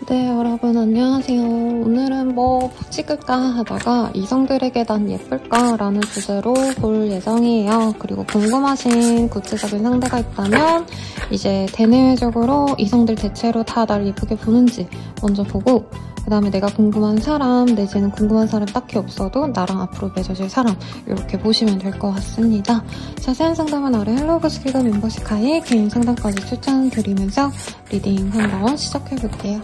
네, 여러분 안녕하세요. 오늘은 뭐 찍을까 하다가 이성들에게 난 예쁠까? 라는 주제로 볼 예정이에요. 그리고 궁금하신 구체적인 상대가 있다면 이제 대내외적으로 이성들 대체로 다 날 예쁘게 보는지 먼저 보고, 그 다음에 내가 궁금한 사람 내지는 궁금한 사람 딱히 없어도 나랑 앞으로 맺어질 사람, 이렇게 보시면 될 것 같습니다. 자세한 상담은 아래 헬로우브스 기가 멤버십 가입 개인 상담까지 추천드리면서 리딩 한번 시작해볼게요.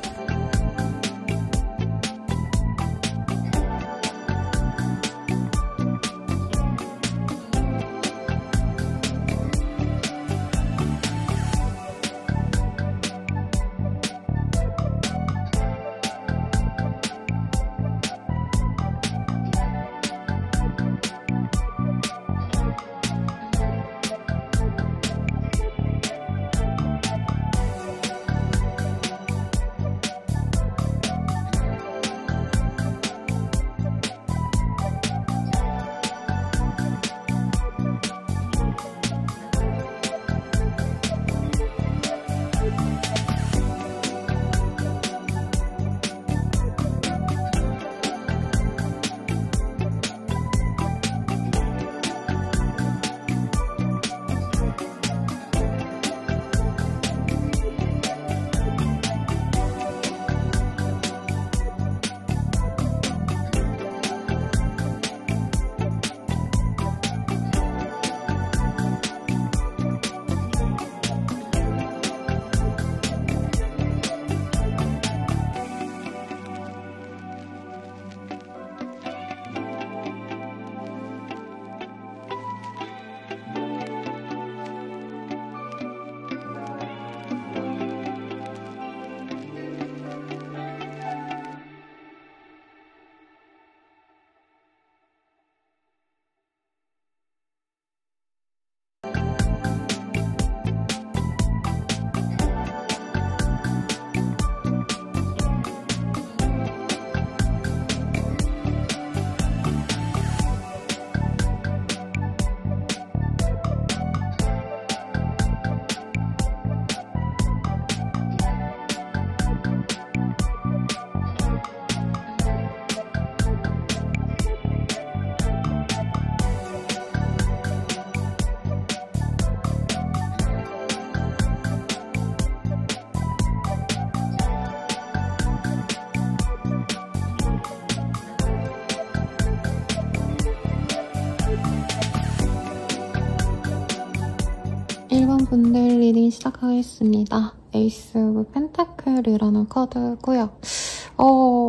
분들 리딩 시작하겠습니다. 에이스 오브 펜타클이라는 카드고요.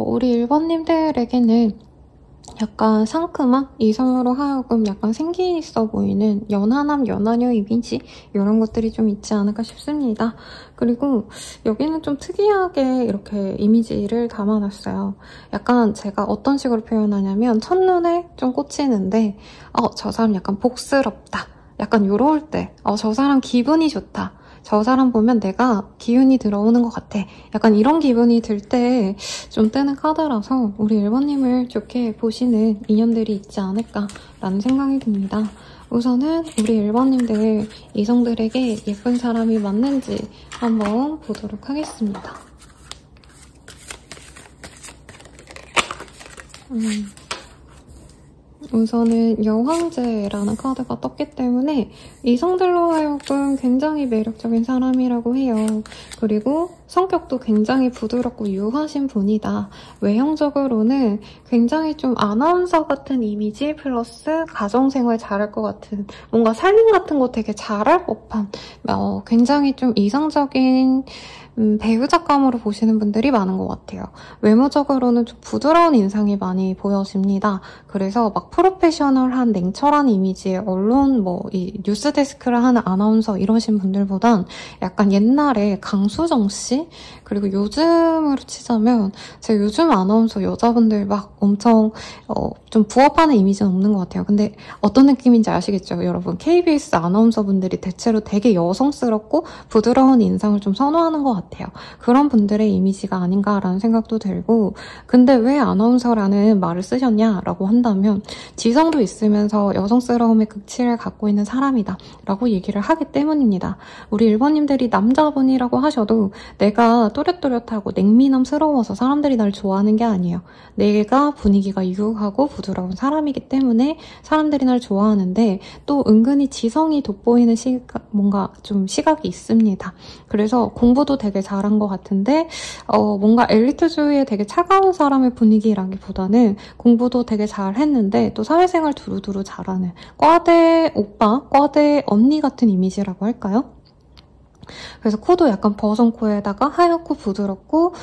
우리 1번님들에게는 약간 상큼한, 이성으로 하여금 약간 생기 있어 보이는 연하남, 연하녀 이미지, 이런 것들이 좀 있지 않을까 싶습니다. 그리고 여기는 좀 특이하게 이렇게 이미지를 담아놨어요. 약간 제가 어떤 식으로 표현하냐면 첫눈에 좀 꽂히는데 저 사람 약간 복스럽다, 약간 요럴 때 저 사람 기분이 좋다, 저 사람 보면 내가 기운이 들어오는 것 같아, 약간 이런 기분이 들 때 좀 뜨는 카드라서 우리 1번님을 좋게 보시는 인연들이 있지 않을까라는 생각이 듭니다. 우선은 우리 1번님들 이성들에게 예쁜 사람이 맞는지 한번 보도록 하겠습니다. 우선은 여황제라는 카드가 떴기 때문에 이성들로 하여금 굉장히 매력적인 사람이라고 해요. 그리고 성격도 굉장히 부드럽고 유하신 분이다. 외형적으로는 굉장히 좀 아나운서 같은 이미지 플러스 가정생활 잘할 것 같은, 뭔가 살림 같은 거 되게 잘할 법한, 굉장히 좀 이성적인 배우작감으로 보시는 분들이 많은 것 같아요. 외모적으로는 좀 부드러운 인상이 많이 보여집니다. 그래서 막 프로페셔널한 냉철한 이미지의 언론, 이 뉴스 데스크를 하는 아나운서 이러신 분들보단 약간 옛날에 강수정 씨? 그리고 요즘으로 치자면 제가 요즘 아나운서 여자분들 막 엄청 좀 부업하는 이미지는 없는 것 같아요. 근데 어떤 느낌인지 아시겠죠, 여러분? KBS 아나운서분들이 대체로 되게 여성스럽고 부드러운 인상을 좀 선호하는 것 같아요. 그런 분들의 이미지가 아닌가라는 생각도 들고, 근데 왜 아나운서라는 말을 쓰셨냐라고 한다면 지성도 있으면서 여성스러움의 극치를 갖고 있는 사람이다 라고 얘기를 하기 때문입니다. 우리 1번님들이 남자분이라고 하셔도 내 내가 또렷또렷하고 냉미남스러워서 사람들이 날 좋아하는 게 아니에요. 내가 분위기가 유하고 부드러운 사람이기 때문에 사람들이 날 좋아하는데 또 은근히 지성이 돋보이는 뭔가 좀 시각이 있습니다. 그래서 공부도 되게 잘한 것 같은데 뭔가 엘리트주의에 되게 차가운 사람의 분위기라기보다는 공부도 되게 잘했는데 또 사회생활 두루두루 잘하는 과대 오빠, 과대 언니 같은 이미지라고 할까요? 그래서 코도 약간 버선 코에다가 하얗고 부드럽고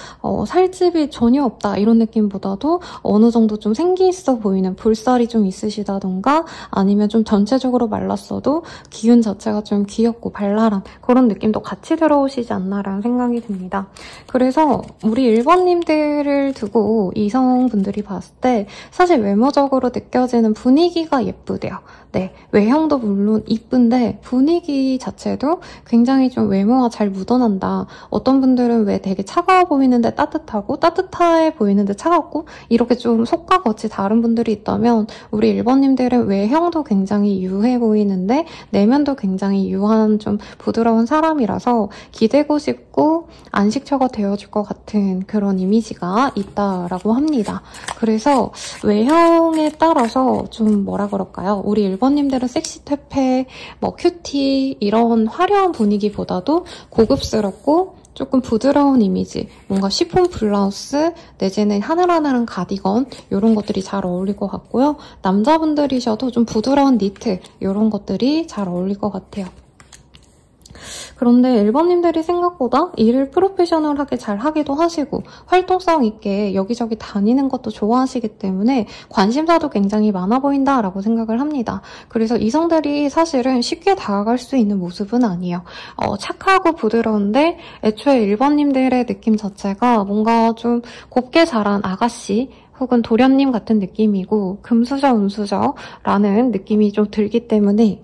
살집이 전혀 없다 이런 느낌보다도 어느 정도 좀 생기 있어 보이는 볼살이 좀 있으시다던가 아니면 좀 전체적으로 말랐어도 기운 자체가 좀 귀엽고 발랄한 그런 느낌도 같이 들어오시지 않나라는 생각이 듭니다. 그래서 우리 1번님들을 두고 이성분들이 봤을 때 사실 외모적으로 느껴지는 분위기가 예쁘대요. 네, 외형도 물론 이쁜데 분위기 자체도 굉장히 좀 외모가 잘 묻어난다. 어떤 분들은 왜 되게 차가워 보이는데 따뜻하고 따뜻해 보이는데 차갑고 이렇게 좀 속과 겉이 다른 분들이 있다면 우리 1번님들은 외형도 굉장히 유해 보이는데 내면도 굉장히 유한 좀 부드러운 사람이라서 기대고 싶고 안식처가 되어줄 것 같은 그런 이미지가 있다라고 합니다. 그래서 외형에 따라서 좀 뭐라 그럴까요? 우리 1번님들은 섹시 퇴폐, 뭐 큐티 이런 화려한 분위기보다도 고급스럽고 조금 부드러운 이미지, 뭔가 시폰 블라우스 내지는 하늘하늘한 가디건 이런 것들이 잘 어울릴 것 같고요. 남자분들이셔도 좀 부드러운 니트 이런 것들이 잘 어울릴 것 같아요. 그런데 1번님들이 생각보다 일을 프로페셔널하게 잘 하기도 하시고 활동성 있게 여기저기 다니는 것도 좋아하시기 때문에 관심사도 굉장히 많아 보인다라고 생각을 합니다. 그래서 이성들이 사실은 쉽게 다가갈 수 있는 모습은 아니에요. 착하고 부드러운데 애초에 1번님들의 느낌 자체가 뭔가 좀 곱게 자란 아가씨 혹은 도련님 같은 느낌이고 금수저 은수저라는 느낌이 좀 들기 때문에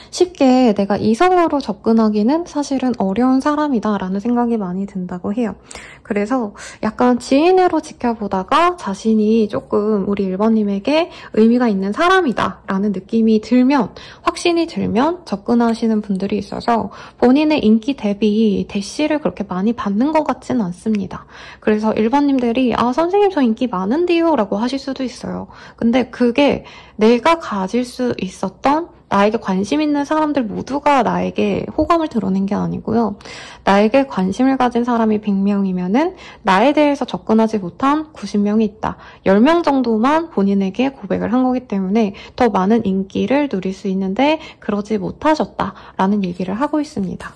쉽게 내가 이성으로 접근하기는 사실은 어려운 사람이다라는 생각이 많이 든다고 해요. 그래서 약간 지인으로 지켜보다가 자신이 조금 우리 1번님에게 의미가 있는 사람이다라는 느낌이 들면, 확신이 들면 접근하시는 분들이 있어서 본인의 인기 대비 대시를 그렇게 많이 받는 것 같지는 않습니다. 그래서 1번님들이 선생님 저 인기 많은데요 라고 하실 수도 있어요. 근데 그게 내가 가질 수 있었던 나에게 관심 있는 사람들 모두가 나에게 호감을 드러낸 게 아니고요. 나에게 관심을 가진 사람이 100명이면은 나에 대해서 접근하지 못한 90명이 있다. 10명 정도만 본인에게 고백을 한 거기 때문에 더 많은 인기를 누릴 수 있는데 그러지 못하셨다라는 얘기를 하고 있습니다.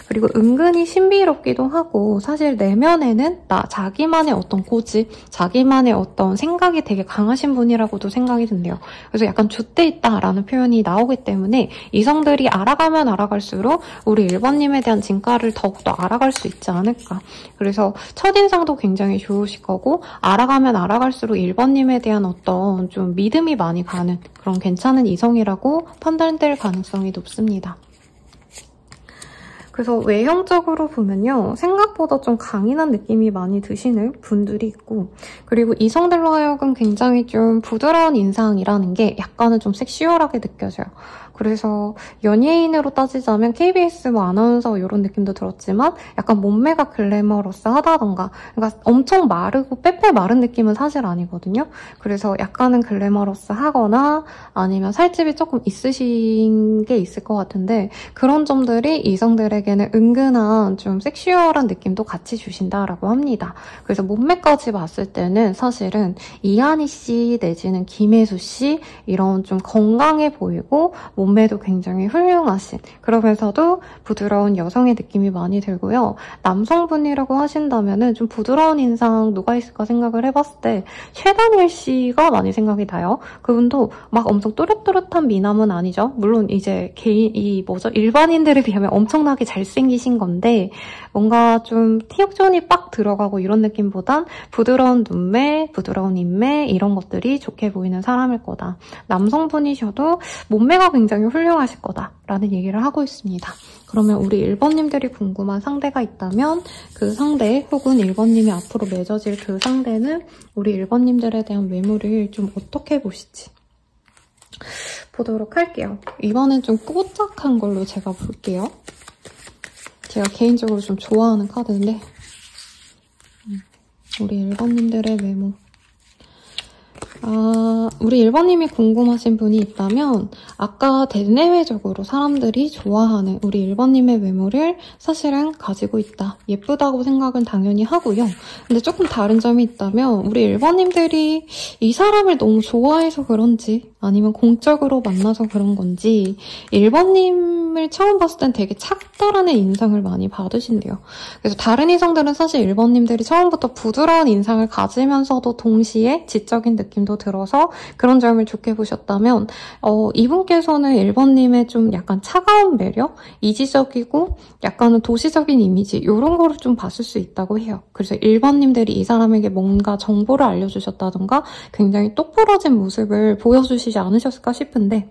그리고 은근히 신비롭기도 하고 사실 내면에는 자기만의 어떤 고집, 자기만의 어떤 생각이 되게 강하신 분이라고도 생각이 든대요. 그래서 약간 줏대 있다라는 표현이 나오기 때문에 이성들이 알아가면 알아갈수록 우리 1번님에 대한 진가를 더욱더 알아갈 수 있지 않을까. 그래서 첫인상도 굉장히 좋으실 거고 알아가면 알아갈수록 1번님에 대한 어떤 좀 믿음이 많이 가는 그런 괜찮은 이성이라고 판단될 가능성이 높습니다. 그래서 외형적으로 보면요. 생각보다 좀 강인한 느낌이 많이 드시는 분들이 있고 그리고 이성들로 하여금 굉장히 좀 부드러운 인상이라는 게 약간은 좀 섹시얼하게 느껴져요. 그래서 연예인으로 따지자면 KBS 뭐 아나운서 이런 느낌도 들었지만 약간 몸매가 글래머러스하다던가 그러니까 엄청 마르고 빼빼 마른 느낌은 사실 아니거든요. 그래서 약간은 글래머러스하거나 아니면 살집이 조금 있으신 게 있을 것 같은데 그런 점들이 이성들에게는 은근한 좀 섹시얼한 느낌도 같이 주신다라고 합니다. 그래서 몸매까지 봤을 때는 사실은 이한희 씨 내지는 김혜수 씨 이런 좀 건강해 보이고 몸매도 굉장히 훌륭하신 그러면서도 부드러운 여성의 느낌이 많이 들고요. 남성분이라고 하신다면 좀 부드러운 인상 누가 있을까 생각을 해봤을 때 최다니엘 씨가 많이 생각이 나요. 그분도 막 엄청 또렷또렷한 미남은 아니죠. 물론 이제 일반인들에 비하면 엄청나게 잘생기신 건데 뭔가 좀 티옥존이 빡 들어가고 이런 느낌보단 부드러운 눈매, 부드러운 인매 이런 것들이 좋게 보이는 사람일 거다. 남성분이셔도 몸매가 굉장히 훌륭하실 거다라는 얘기를 하고 있습니다. 그러면 우리 1번님들이 궁금한 상대가 있다면 그 상대 혹은 1번님이 앞으로 맺어질 그 상대는 우리 1번님들에 대한 외모를 좀 어떻게 보실지 보도록 할게요. 이번엔 좀 뽀짝한 걸로 제가 볼게요. 제가 개인적으로 좀 좋아하는 카드인데 우리 1번님들의 외모. 우리 1번님이 궁금하신 분이 있다면 아까 대내외적으로 사람들이 좋아하는 우리 1번님의 외모를 사실은 가지고 있다. 예쁘다고 생각은 당연히 하고요. 근데 조금 다른 점이 있다면 우리 1번님들이 이 사람을 너무 좋아해서 그런지 아니면 공적으로 만나서 그런 건지 1번님을 처음 봤을 땐 되게 차갑다라는 인상을 많이 받으신대요. 그래서 다른 이성들은 사실 1번님들이 처음부터 부드러운 인상을 가지면서도 동시에 지적인 느낌도 들어서 그런 점을 좋게 보셨다면 이분께서는 1번님의 좀 약간 차가운 매력, 이지적이고 약간은 도시적인 이미지 이런 거를 좀 봤을 수 있다고 해요. 그래서 1번님들이 이 사람에게 뭔가 정보를 알려주셨다던가 굉장히 똑부러진 모습을 보여주시지 않으셨을까 싶은데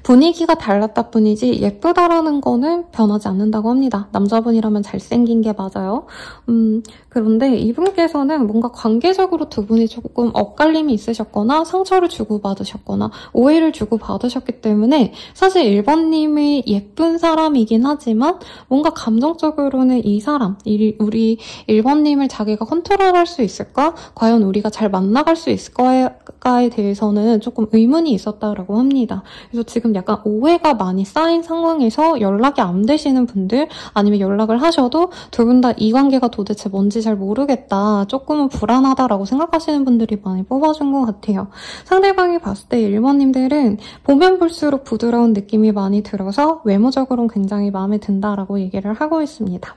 분위기가 달랐다 뿐이지 예쁘다라는 거는 변하지 않는다고 합니다. 남자분이라면 잘생긴 게 맞아요. 그런데 이분께서는 뭔가 관계적으로 두 분이 조금 엇갈림이 있으셨거나 상처를 주고받으셨거나 오해를 주고받으셨기 때문에 사실 1번님이 예쁜 사람이긴 하지만 뭔가 감정적으로는 이 사람, 우리 1번님을 자기가 컨트롤할 수 있을까? 과연 우리가 잘 만나갈 수 있을까에 대해서는 조금 의문이 있었다라고 합니다. 그래서 지금 약간 오해가 많이 쌓인 상황에서 연락이 안 되시는 분들 아니면 연락을 하셔도 두 분 다 이 관계가 도대체 뭔지 잘 모르겠다. 조금은 불안하다라고 생각하시는 분들이 많이 뽑아준 것 같아요. 상대방이 봤을 때 1번님들은 보면 볼수록 부드러운 느낌이 많이 들어서 외모적으로는 굉장히 마음에 든다라고 얘기를 하고 있습니다.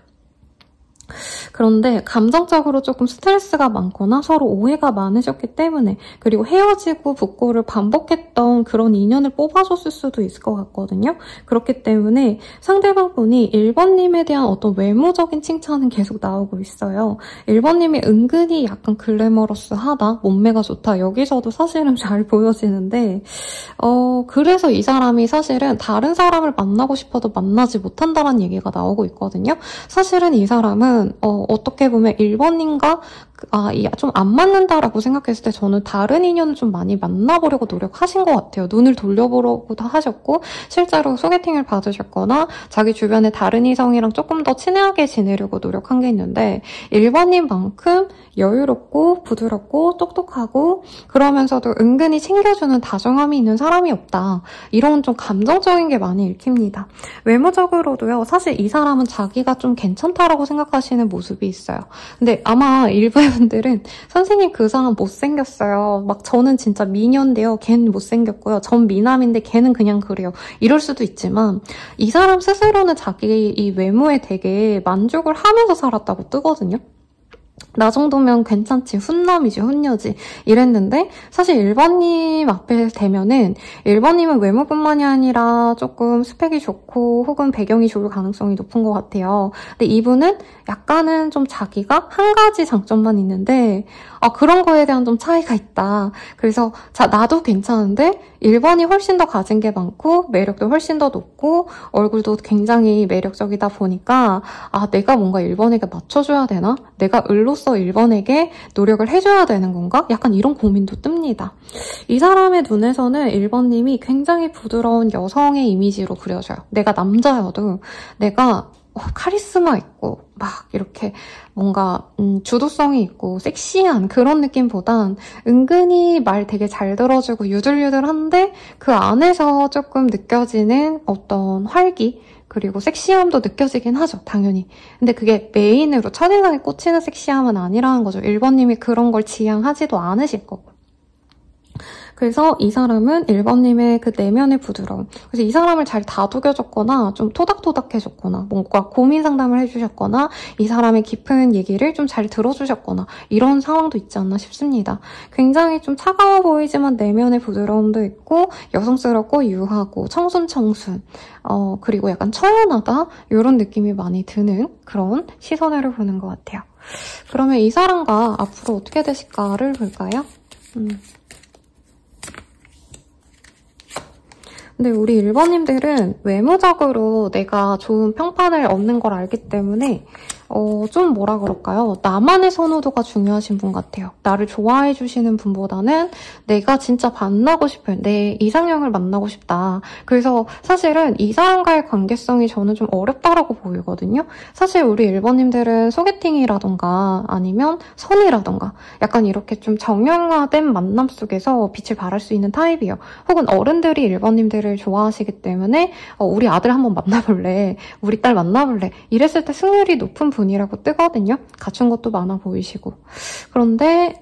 그런데 감정적으로 조금 스트레스가 많거나 서로 오해가 많으셨기 때문에 그리고 헤어지고 복구를 반복했던 그런 인연을 뽑아줬을 수도 있을 것 같거든요. 그렇기 때문에 상대방 분이 1번님에 대한 어떤 외모적인 칭찬은 계속 나오고 있어요. 1번님이 은근히 약간 글래머러스하다, 몸매가 좋다 여기서도 사실은 잘 보여지는데 그래서 이 사람이 사실은 다른 사람을 만나고 싶어도 만나지 못한다는 얘기가 나오고 있거든요. 사실은 이 사람은 어떻게 보면 1번님과 좀 안 맞는다라고 생각했을 때 저는 다른 인연을 좀 많이 만나보려고 노력하신 것 같아요. 눈을 돌려보려고도 하셨고 실제로 소개팅을 받으셨거나 자기 주변에 다른 이성이랑 조금 더 친하게 지내려고 노력한 게 있는데 1번님만큼 여유롭고 부드럽고 똑똑하고 그러면서도 은근히 챙겨주는 다정함이 있는 사람이 없다. 이런 좀 감정적인 게 많이 읽힙니다. 외모적으로도요. 사실 이 사람은 자기가 좀 괜찮다라고 생각하시는 모습이 있어요. 근데 아마 일부 분들은 선생님 그 사람 못생겼어요. 막 저는 진짜 미녀인데요. 걔는 못생겼고요. 전 미남인데 걔는 그냥 그래요. 이럴 수도 있지만 이 사람 스스로는 자기 이 외모에 되게 만족을 하면서 살았다고 뜨거든요. 나 정도면 괜찮지, 훈남이지, 훈녀지 이랬는데 사실 1번님 앞에 대면은 1번님은 외모뿐만이 아니라 조금 스펙이 좋고 혹은 배경이 좋을 가능성이 높은 것 같아요. 근데 이분은 약간은 좀 자기가 한 가지 장점만 있는데 그런 거에 대한 좀 차이가 있다. 그래서 나도 괜찮은데 1번이 훨씬 더 가진 게 많고 매력도 훨씬 더 높고 얼굴도 굉장히 매력적이다 보니까 내가 뭔가 1번에게 맞춰줘야 되나? 내가 을로서 1번에게 노력을 해줘야 되는 건가? 약간 이런 고민도 뜹니다. 이 사람의 눈에서는 1번님이 굉장히 부드러운 여성의 이미지로 그려져요. 내가 남자여도 내가 카리스마 있고 막 이렇게 뭔가 주도성이 있고 섹시한 그런 느낌보단 은근히 말 되게 잘 들어주고 유들유들한데 그 안에서 조금 느껴지는 어떤 활기 그리고 섹시함도 느껴지긴 하죠, 당연히. 근데 그게 메인으로 첫인상에 꽂히는 섹시함은 아니라는 거죠. 1번님이 그런 걸 지향하지도 않으실 거고. 그래서 이 사람은 1번님의 그 내면의 부드러움. 그래서 이 사람을 잘 다독여줬거나 좀 토닥토닥해줬거나 뭔가 고민 상담을 해주셨거나 이 사람의 깊은 얘기를 좀 잘 들어주셨거나 이런 상황도 있지 않나 싶습니다. 굉장히 좀 차가워 보이지만 내면의 부드러움도 있고 여성스럽고 유하고 청순 그리고 약간 처연하다 이런 느낌이 많이 드는 그런 시선으로 보는 것 같아요. 그러면 이 사람과 앞으로 어떻게 되실까를 볼까요? 근데 우리 1번님들은 외모적으로 내가 좋은 평판을 얻는 걸 알기 때문에 좀 뭐라 그럴까요? 나만의 선호도가 중요하신 분 같아요. 나를 좋아해 주시는 분보다는 내가 진짜 만나고 싶어요. 내 이상형을 만나고 싶다. 그래서 사실은 이 사람과의 관계성이 저는 좀 어렵다라고 보이거든요. 사실 우리 1번님들은 소개팅이라던가 아니면 선이라던가 약간 이렇게 좀 정형화된 만남 속에서 빛을 발할 수 있는 타입이에요. 혹은 어른들이 1번님들을 좋아하시기 때문에 우리 아들 한번 만나볼래? 우리 딸 만나볼래? 이랬을 때 승률이 높은 분이라고 뜨거든요. 갖춘 것도 많아 보이시고. 그런데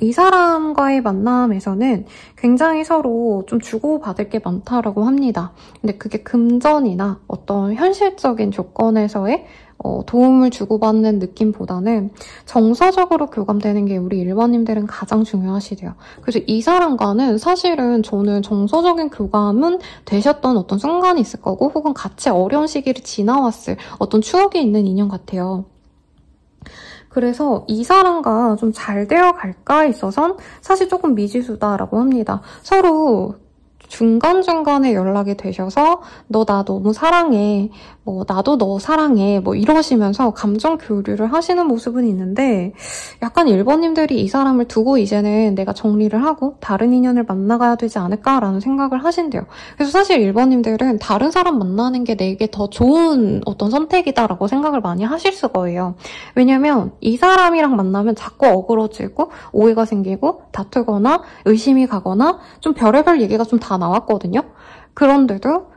이 사람과의 만남에서는 굉장히 서로 좀 주고받을 게 많다라고 합니다. 근데 그게 금전이나 어떤 현실적인 조건에서의 도움을 주고받는 느낌보다는 정서적으로 교감되는 게 우리 1번님들은 가장 중요하시대요. 그래서 이 사람과는 사실은 저는 정서적인 교감은 되셨던 어떤 순간이 있을 거고 혹은 같이 어려운 시기를 지나왔을 어떤 추억이 있는 인연 같아요. 그래서 이 사람과 좀 잘 되어 갈까에 있어선 사실 조금 미지수다라고 합니다. 서로 중간중간에 연락이 되셔서 너 나 너무 사랑해, 나도 너 사랑해, 이러시면서 감정 교류를 하시는 모습은 있는데 약간 1번님들이 이 사람을 두고 이제는 내가 정리를 하고 다른 인연을 만나가야 되지 않을까라는 생각을 하신대요. 그래서 사실 1번님들은 다른 사람 만나는 게 내게 더 좋은 어떤 선택이다라고 생각을 많이 하실 거예요. 왜냐면 이 사람이랑 만나면 자꾸 어그러지고 오해가 생기고 다투거나 의심이 가거나 좀 별의별 얘기가 좀 다 나왔거든요. 그런데도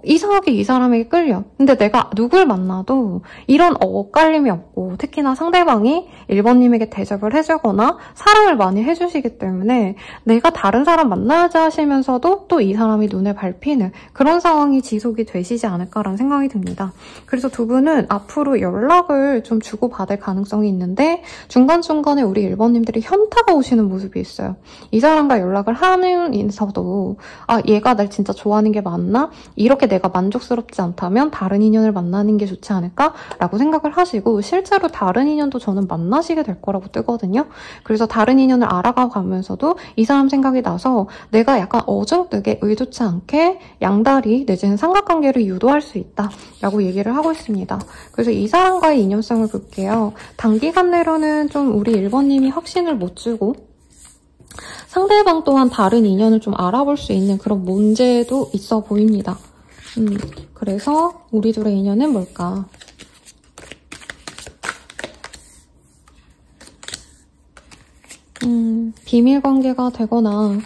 이상하게 이 사람에게 끌려. 근데 내가 누굴 만나도 이런 엇갈림이 없고 특히나 상대방이 1번님에게 대접을 해주거나 사랑을 많이 해주시기 때문에 내가 다른 사람 만나야지 하시면서도 또 이 사람이 눈에 밟히는 그런 상황이 지속이 되시지 않을까라는 생각이 듭니다. 그래서 두 분은 앞으로 연락을 좀 주고받을 가능성이 있는데 중간중간에 우리 1번님들이 현타가 오시는 모습이 있어요. 이 사람과 연락을 하면서도 얘가 날 진짜 좋아하는 게 맞나? 이렇게 내가 만족스럽지 않다면 다른 인연을 만나는 게 좋지 않을까라고 생각을 하시고 실제로 다른 인연도 저는 만나시게 될 거라고 뜨거든요. 그래서 다른 인연을 알아가 가면서도 이 사람 생각이 나서 내가 약간 어중뜨게 의도치 않게 양다리 내지는 삼각관계를 유도할 수 있다라고 얘기를 하고 있습니다. 그래서 이 사람과의 인연성을 볼게요. 단기간 내로는 좀 우리 1번님이 확신을 못 주고 상대방 또한 다른 인연을 좀 알아볼 수 있는 그런 문제도 있어 보입니다. 그래서 우리 둘의 인연은 뭘까? 비밀관계가 되거나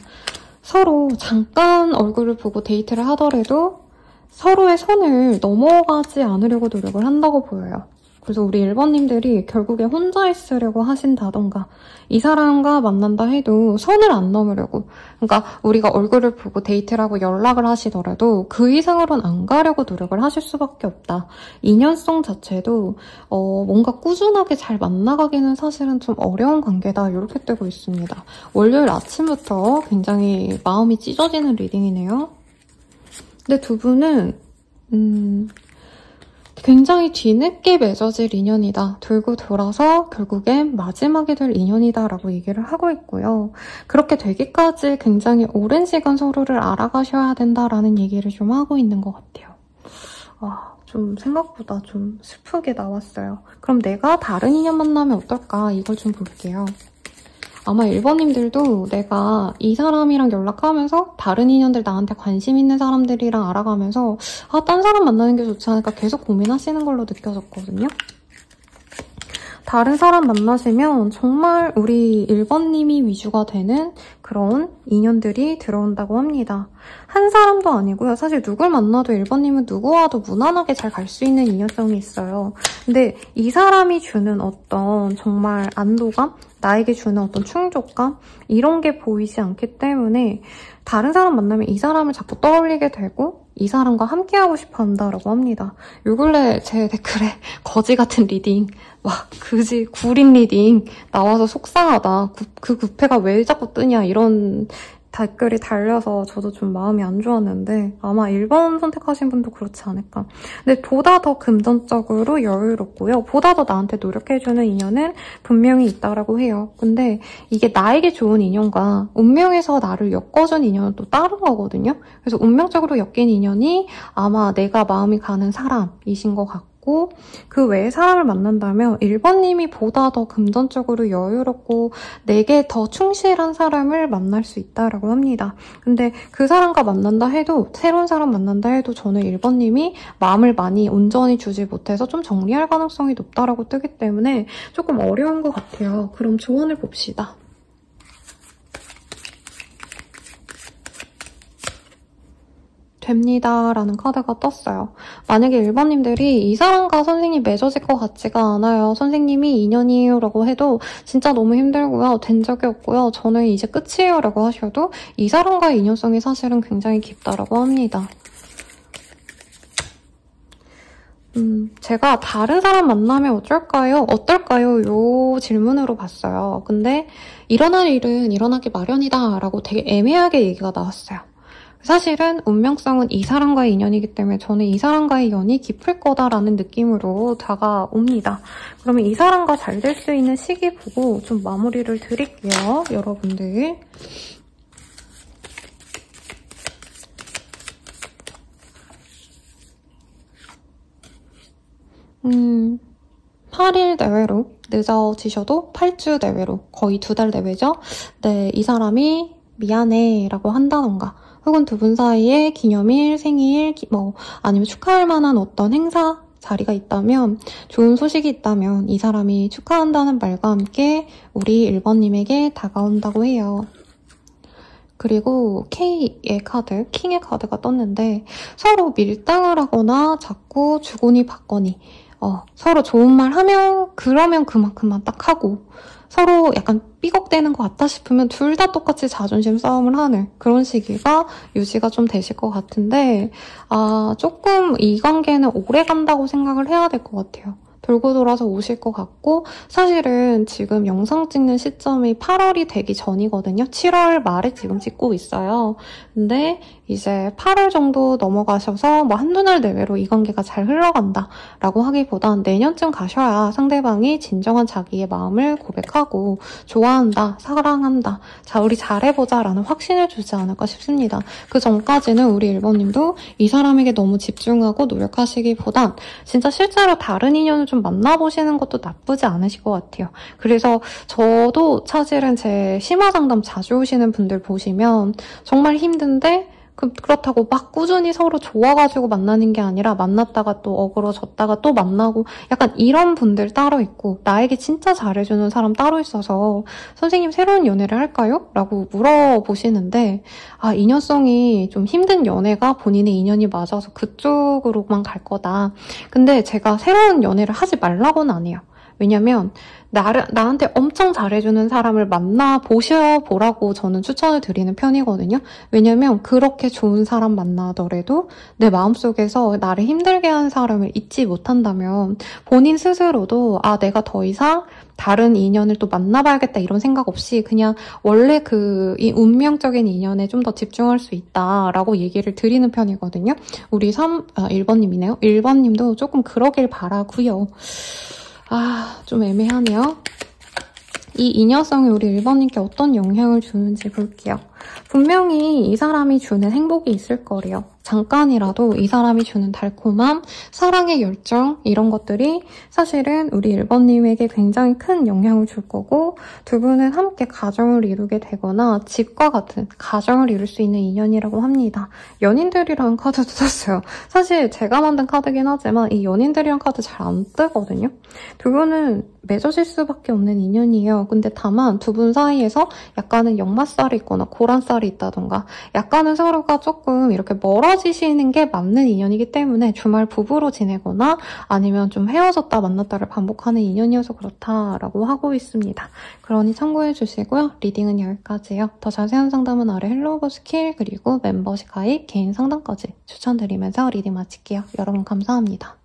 서로 잠깐 얼굴을 보고 데이트를 하더라도 서로의 선을 넘어가지 않으려고 노력을 한다고 보여요. 그래서 우리 1번님들이 결국에 혼자 있으려고 하신다던가 이 사람과 만난다 해도 선을 안 넘으려고 그러니까 우리가 얼굴을 보고 데이트를 하고 연락을 하시더라도 그 이상으로는 안 가려고 노력을 하실 수밖에 없다. 인연성 자체도 뭔가 꾸준하게 잘 만나가기는 사실은 좀 어려운 관계다 이렇게 뜨고 있습니다. 월요일 아침부터 굉장히 마음이 찢어지는 리딩이네요. 근데 두 분은 굉장히 뒤늦게 맺어질 인연이다. 돌고 돌아서 결국엔 마지막이 될 인연이다 라고 얘기를 하고 있고요. 그렇게 되기까지 굉장히 오랜 시간 서로를 알아가셔야 된다라는 얘기를 좀 하고 있는 것 같아요. 좀 생각보다 좀 슬프게 나왔어요. 그럼 내가 다른 인연 만나면 어떨까? 이걸 좀 볼게요. 아마 1번님들도 내가 이 사람이랑 연락하면서 다른 인연들 나한테 관심 있는 사람들이랑 알아가면서 딴 사람 만나는 게 좋지 않을까 계속 고민하시는 걸로 느껴졌거든요. 다른 사람 만나시면 정말 우리 1번님이 위주가 되는 그런 인연들이 들어온다고 합니다. 한 사람도 아니고요. 사실 누굴 만나도 1번님은 누구와도 무난하게 잘 갈 수 있는 인연성이 있어요. 근데 이 사람이 주는 어떤 정말 안도감? 나에게 주는 어떤 충족감? 이런 게 보이지 않기 때문에 다른 사람 만나면 이 사람을 자꾸 떠올리게 되고 이 사람과 함께하고 싶어 한다라고 합니다. 요 근래 제 댓글에 거지 같은 리딩, 그지 구린 리딩 나와서 속상하다. 그 구패가 왜 자꾸 뜨냐 이런 댓글이 달려서 저도 좀 마음이 안 좋았는데 아마 1번 선택하신 분도 그렇지 않을까. 근데 보다 더 금전적으로 여유롭고요. 보다 더 나한테 노력해주는 인연은 분명히 있다라고 해요. 근데 이게 나에게 좋은 인연과 운명에서 나를 엮어준 인연은 또 다른 거거든요. 그래서 운명적으로 엮인 인연이 아마 내가 마음이 가는 사람이신 것 같고 있고 그 외에 사람을 만난다면 1번님이 보다 더 금전적으로 여유롭고 내게 더 충실한 사람을 만날 수 있다라고 합니다. 근데 그 사람과 만난다 해도 새로운 사람 만난다 해도 저는 1번님이 마음을 많이 온전히 주지 못해서 좀 정리할 가능성이 높다라고 뜨기 때문에 조금 어려운 것 같아요. 그럼 조언을 봅시다. 됩니다 라는 카드가 떴어요. 만약에 1번님들이 이 사람과 선생님이 맺어질 것 같지가 않아요. 선생님이 인연이에요 라고 해도 진짜 너무 힘들고요. 된 적이 없고요. 저는 이제 끝이에요 라고 하셔도 이 사람과의 인연성이 사실은 굉장히 깊다라고 합니다. 제가 다른 사람 만나면 어떨까요? 요 질문으로 봤어요. 근데 일어날 일은 일어나기 마련이다 라고 되게 애매하게 얘기가 나왔어요. 사실은 운명성은 이 사람과의 인연이기 때문에 저는 이 사람과의 연이 깊을 거다라는 느낌으로 다가옵니다. 그러면 이 사람과 잘 될 수 있는 시기 보고 좀 마무리를 드릴게요, 여러분들. 8일 내외로 늦어지셔도 8주 내외로 거의 2달 내외죠. 네, 이 사람이 미안해 라고 한다던가 혹은 두 분 사이에 기념일, 생일, 아니면 축하할 만한 어떤 행사 자리가 있다면 좋은 소식이 있다면 이 사람이 축하한다는 말과 함께 우리 1번님에게 다가온다고 해요. 그리고 K의 카드, 킹의 카드가 떴는데 서로 밀당을 하거나 자꾸 주거니 받거니 서로 좋은 말 하면 그러면 그만큼만 딱 하고 서로 약간 삐걱대는 것 같다 싶으면 둘 다 똑같이 자존심 싸움을 하는 그런 시기가 유지가 좀 되실 것 같은데 조금 이 관계는 오래 간다고 생각을 해야 될 것 같아요. 돌고 돌아서 오실 것 같고 사실은 지금 영상 찍는 시점이 8월이 되기 전이거든요. 7월 말에 지금 찍고 있어요. 근데 이제 8월 정도 넘어가셔서 뭐 한두 달 내외로 이 관계가 잘 흘러간다라고 하기보단 내년쯤 가셔야 상대방이 진정한 자기의 마음을 고백하고 좋아한다, 사랑한다, 자 우리 잘해보자라는 확신을 주지 않을까 싶습니다. 그 전까지는 우리 1번님도 이 사람에게 너무 집중하고 노력하시기보단 진짜 실제로 다른 인연을 좀 만나보시는 것도 나쁘지 않으실 것 같아요. 그래서 저도 사실은 제 심화상담 자주 오시는 분들 보시면 정말 힘든데 그렇다고 막 꾸준히 서로 좋아가지고 만나는 게 아니라 만났다가 또 어그러졌다가 또 만나고 약간 이런 분들 따로 있고 나에게 진짜 잘해주는 사람 따로 있어서 선생님 새로운 연애를 할까요? 라고 물어보시는데 인연성이 좀 힘든 연애가 본인의 인연이 맞아서 그쪽으로만 갈 거다. 근데 제가 새로운 연애를 하지 말라고는 안 해요. 왜냐면 나한테 엄청 잘해주는 사람을 만나보셔보라고 저는 추천을 드리는 편이거든요. 왜냐면 그렇게 좋은 사람 만나더라도 내 마음속에서 나를 힘들게 하는 사람을 잊지 못한다면 본인 스스로도 내가 더 이상 다른 인연을 또 만나봐야겠다 이런 생각 없이 그냥 원래 이 운명적인 인연에 좀 더 집중할 수 있다라고 얘기를 드리는 편이거든요. 우리 1번님이네요. 1번님도 조금 그러길 바라고요. 좀 애매하네요. 이 인연성이 우리 1번님께 어떤 영향을 주는지 볼게요. 분명히 이 사람이 주는 행복이 있을 거래요. 잠깐이라도 이 사람이 주는 달콤함, 사랑의 열정 이런 것들이 사실은 우리 1번님에게 굉장히 큰 영향을 줄 거고 두 분은 함께 가정을 이루게 되거나 집과 같은 가정을 이룰 수 있는 인연이라고 합니다. 연인들이라는 카드도 떴어요. 사실 제가 만든 카드긴 하지만 이 연인들이란 카드 잘 안 뜨거든요. 두 분은 맺어질 수밖에 없는 인연이에요. 근데 다만 두 분 사이에서 약간은 역마살이 있거나 고란살이 있다던가 약간은 서로가 조금 이렇게 멀어지시는 게 맞는 인연이기 때문에 주말 부부로 지내거나 아니면 좀 헤어졌다 만났다를 반복하는 인연이어서 그렇다라고 하고 있습니다. 그러니 참고해 주시고요. 리딩은 여기까지예요. 더 자세한 상담은 아래 헬로우버 스킬 그리고 멤버십 가입, 개인 상담까지 추천드리면서 리딩 마칠게요. 여러분 감사합니다.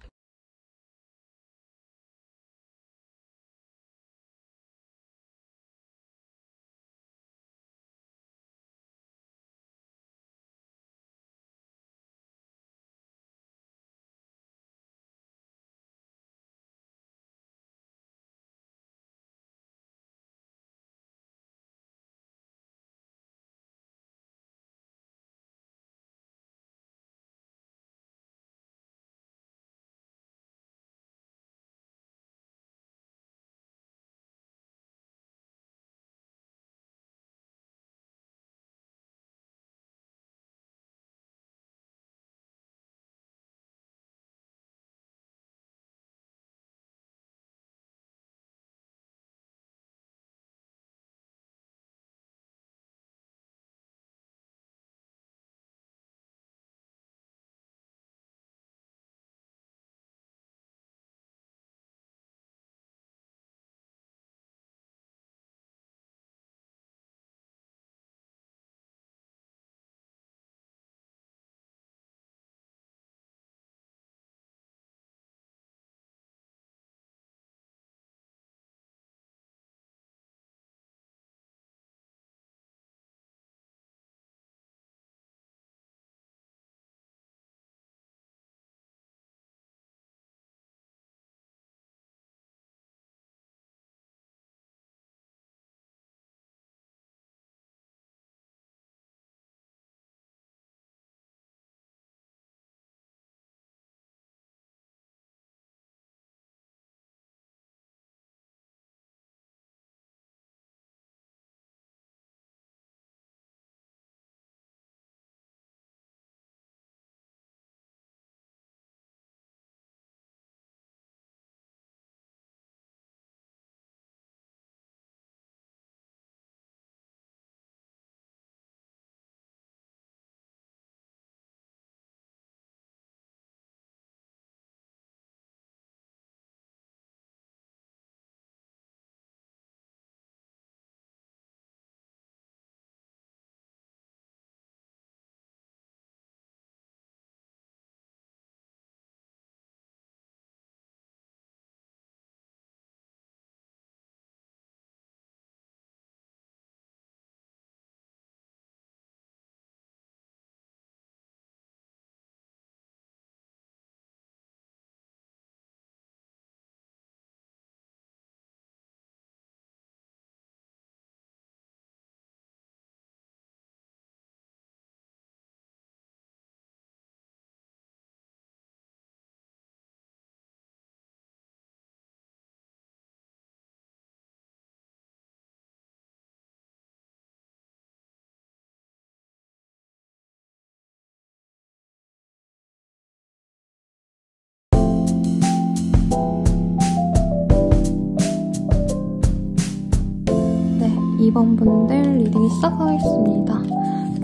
2번 분들 리딩 시작하겠습니다.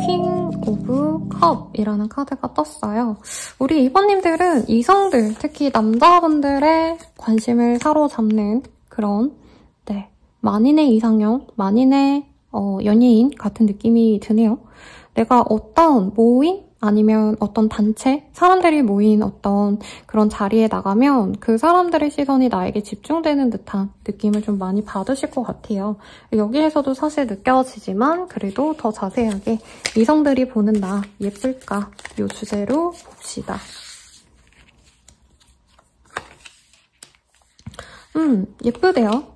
퀸 오브 컵이라는 카드가 떴어요. 우리 2번님들은 이성들, 특히 남자분들의 관심을 사로잡는 그런 만인의 이상형, 만인의 연예인 같은 느낌이 드네요. 내가 어떤 모임? 아니면 어떤 단체? 사람들이 모인 어떤 그런 자리에 나가면 그 사람들의 시선이 나에게 집중되는 듯한 느낌을 좀 많이 받으실 것 같아요. 여기에서도 사실 느껴지지만 그래도 더 자세하게 이성들이 보는 나 예쁠까? 이 주제로 봅시다. 예쁘대요.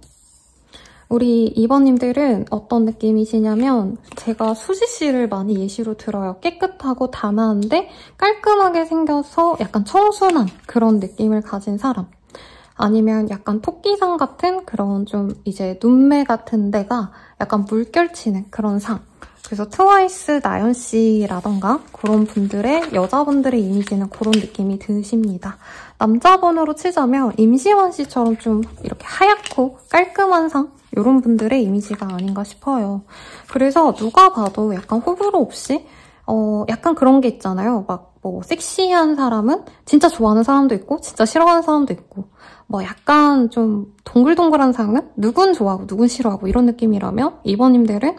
우리 2번님들은 어떤 느낌이시냐면 제가 수지씨를 많이 예시로 들어요. 깨끗하고 단아한데 깔끔하게 생겨서 약간 청순한 그런 느낌을 가진 사람. 아니면 약간 토끼상 같은 그런 좀 이제 눈매 같은 데가 약간 물결치는 그런 상. 그래서 트와이스 나연씨라던가 그런 분들의 여자분들의 이미지는 그런 느낌이 드십니다. 남자분으로 치자면 임시완 씨처럼 좀 이렇게 하얗고 깔끔한 상? 이런 분들의 이미지가 아닌가 싶어요. 그래서 누가 봐도 약간 호불호 없이 약간 그런 게 있잖아요. 막 뭐 섹시한 사람은 진짜 좋아하는 사람도 있고 진짜 싫어하는 사람도 있고 뭐 약간 좀 동글동글한 상은 누군 좋아하고 누군 싫어하고 이런 느낌이라면 2번님들은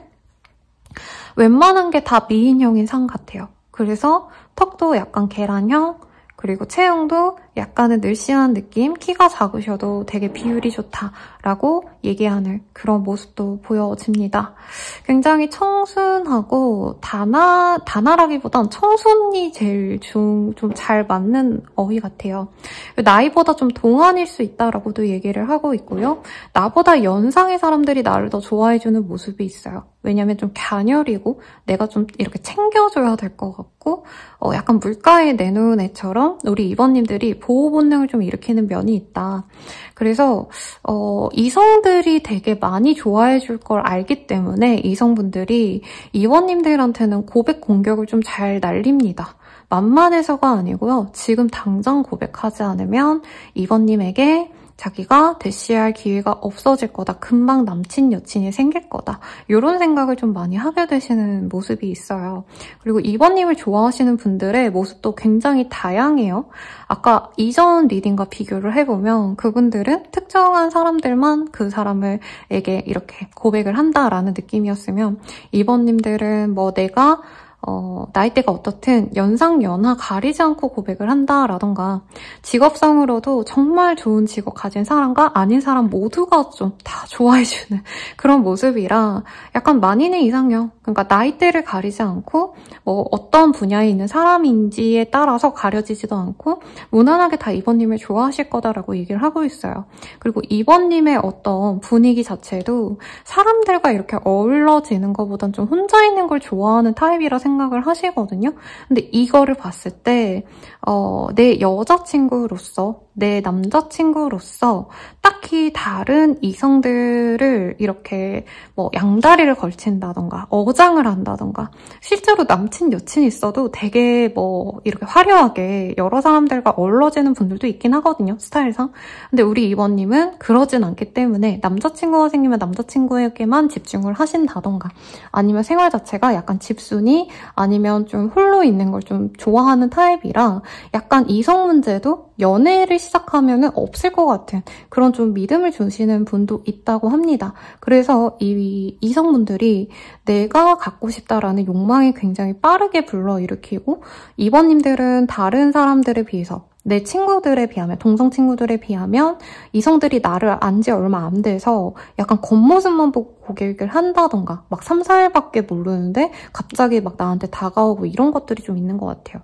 웬만한 게 다 미인형인 상 같아요. 그래서 턱도 약간 계란형, 그리고 체형도 약간은 늘씬한 느낌, 키가 작으셔도 되게 비율이 좋다라고 얘기하는 그런 모습도 보여집니다. 굉장히 청순하고 단아라기보단 청순이 제일 좀 잘 맞는 어휘 같아요. 나이보다 좀 동안일 수 있다라고도 얘기를 하고 있고요. 나보다 연상의 사람들이 나를 더 좋아해주는 모습이 있어요. 왜냐면 좀 갸녀리고 내가 좀 이렇게 챙겨줘야 될 것 같고 약간 물가에 내놓은 애처럼 우리 2번님들이 보호 본능을 좀 일으키는 면이 있다. 그래서 이성들이 되게 많이 좋아해줄 걸 알기 때문에 이성분들이 2번님들한테는 고백 공격을 좀 잘 날립니다. 만만해서가 아니고요. 지금 당장 고백하지 않으면 2번님에게 자기가 대시할 기회가 없어질 거다. 금방 남친, 여친이 생길 거다. 이런 생각을 좀 많이 하게 되시는 모습이 있어요. 그리고 2번님을 좋아하시는 분들의 모습도 굉장히 다양해요. 아까 이전 리딩과 비교를 해보면 그분들은 특정한 사람들만 그 사람에게 이렇게 고백을 한다라는 느낌이었으면 2번님들은 뭐 내가 나이대가 어떻든 연상, 연하 가리지 않고 고백을 한다라던가 직업상으로도 정말 좋은 직업 가진 사람과 아닌 사람 모두가 좀 다 좋아해주는 그런 모습이라 약간 만인의 이상형, 그러니까 나이대를 가리지 않고 뭐 어떤 분야에 있는 사람인지에 따라서 가려지지도 않고 무난하게 다 2번님을 좋아하실 거다라고 얘기를 하고 있어요. 그리고 2번님의 어떤 분위기 자체도 사람들과 이렇게 어우러지는 것보단 좀 혼자 있는 걸 좋아하는 타입이라 생각을 하시거든요. 근데 이거를 봤을 때 내 여자친구로서, 내 남자친구로서 딱히 다른 이성들을 이렇게 뭐 양다리를 걸친다던가 어장을 한다던가 실제로 남친, 여친이 있어도 되게 뭐 이렇게 화려하게 여러 사람들과 어우러지는 분들도 있긴 하거든요, 스타일상. 근데 우리 2번님은 그러진 않기 때문에 남자친구가 생기면 남자친구에게만 집중을 하신다던가 아니면 생활 자체가 약간 집순이 아니면 좀 홀로 있는 걸 좀 좋아하는 타입이라 약간 이성 문제도 연애를 시작하면 없을 것 같은 그런 좀 믿음을 주시는 분도 있다고 합니다. 그래서 이 이성분들이 내가 갖고 싶다라는 욕망이 굉장히 빠르게 불러일으키고 2번님들은 다른 사람들에 비해서 내 친구들에 비하면, 동성 친구들에 비하면 이성들이 나를 안 지 얼마 안 돼서 약간 겉모습만 보고 고백을 한다던가 막 3, 4일밖에 모르는데 갑자기 막 나한테 다가오고 이런 것들이 좀 있는 것 같아요.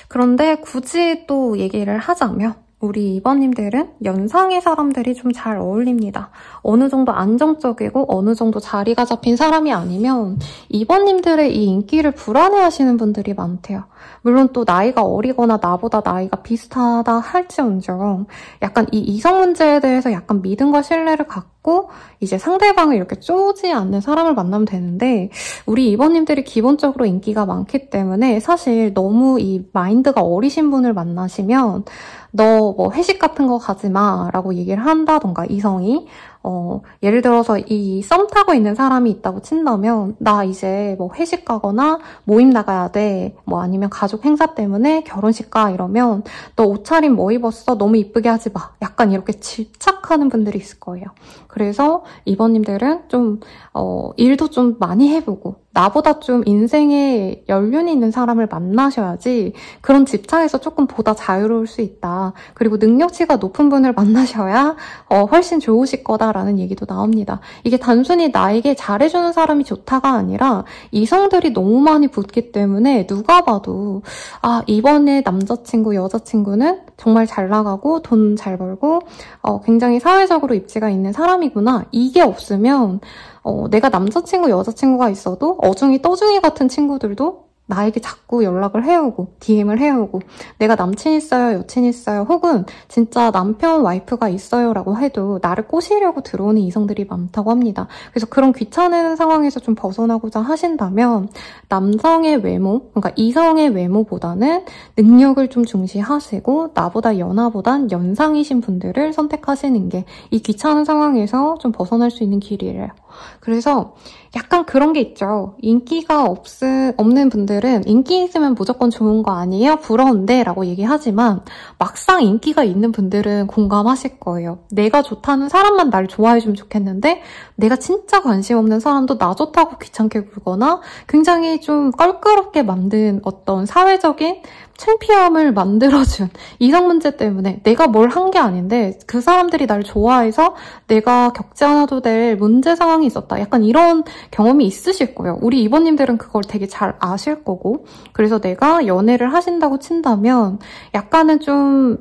그런데 굳이 또 얘기를 하자면 우리 2번님들은 연상의 사람들이 좀 잘 어울립니다. 어느 정도 안정적이고 어느 정도 자리가 잡힌 사람이 아니면 2번님들의 이 인기를 불안해하시는 분들이 많대요. 물론 또 나이가 어리거나 나보다 나이가 비슷하다 할지언정 약간 이 이성 문제에 대해서 약간 믿음과 신뢰를 갖고 이제 상대방을 이렇게 쪼지 않는 사람을 만나면 되는데 우리 2번님들이 기본적으로 인기가 많기 때문에 사실 너무 이 마인드가 어리신 분을 만나시면 너 뭐 회식 같은 거 가지 마 라고 얘기를 한다던가 이성이 예를 들어서 이 썸 타고 있는 사람이 있다고 친다면 나 이제 뭐 회식 가거나 모임 나가야 돼. 뭐 아니면 가족 행사 때문에 결혼식 가 이러면 너 옷차림 뭐 입었어? 너무 이쁘게 하지 마. 약간 이렇게 집착하는 분들이 있을 거예요. 그래서 이번님들은 좀 일도 좀 많이 해보고 나보다 좀 인생에 연륜이 있는 사람을 만나셔야지 그런 집착에서 조금 보다 자유로울 수 있다. 그리고 능력치가 높은 분을 만나셔야 훨씬 좋으실 거다라는 얘기도 나옵니다. 이게 단순히 나에게 잘해주는 사람이 좋다가 아니라 이성들이 너무 많이 붙기 때문에 누가 봐도 아 이번에 남자친구, 여자친구는 정말 잘 나가고 돈 잘 벌고 굉장히 사회적으로 입지가 있는 사람이구나. 이게 없으면 내가 남자친구, 여자친구가 있어도 어중이 떠중이 같은 친구들도 나에게 자꾸 연락을 해오고 DM을 해오고 내가 남친 있어요, 여친 있어요 혹은 진짜 남편, 와이프가 있어요 라고 해도 나를 꼬시려고 들어오는 이성들이 많다고 합니다. 그래서 그런 귀찮은 상황에서 좀 벗어나고자 하신다면 남성의 외모, 그러니까 이성의 외모보다는 능력을 좀 중시하시고 나보다 연하보단 연상이신 분들을 선택하시는 게 이 귀찮은 상황에서 좀 벗어날 수 있는 길이래요. 그래서 약간 그런 게 있죠. 인기가 없는 분들은 인기 있으면 무조건 좋은 거 아니에요? 부러운데? 라고 얘기하지만 막상 인기가 있는 분들은 공감하실 거예요. 내가 좋다는 사람만 날 좋아해주면 좋겠는데 내가 진짜 관심 없는 사람도 나 좋다고 귀찮게 굴거나 굉장히 좀 껄끄럽게 만든 어떤 사회적인 창피함을 만들어준 이성 문제 때문에 내가 뭘 한 게 아닌데 그 사람들이 날 좋아해서 내가 겪지 않아도 될 문제 상황이 있었다. 약간 이런 경험이 있으실 거예요. 우리 이번님들은 그걸 되게 잘 아실 거고 그래서 내가 연애를 하신다고 친다면 약간은 좀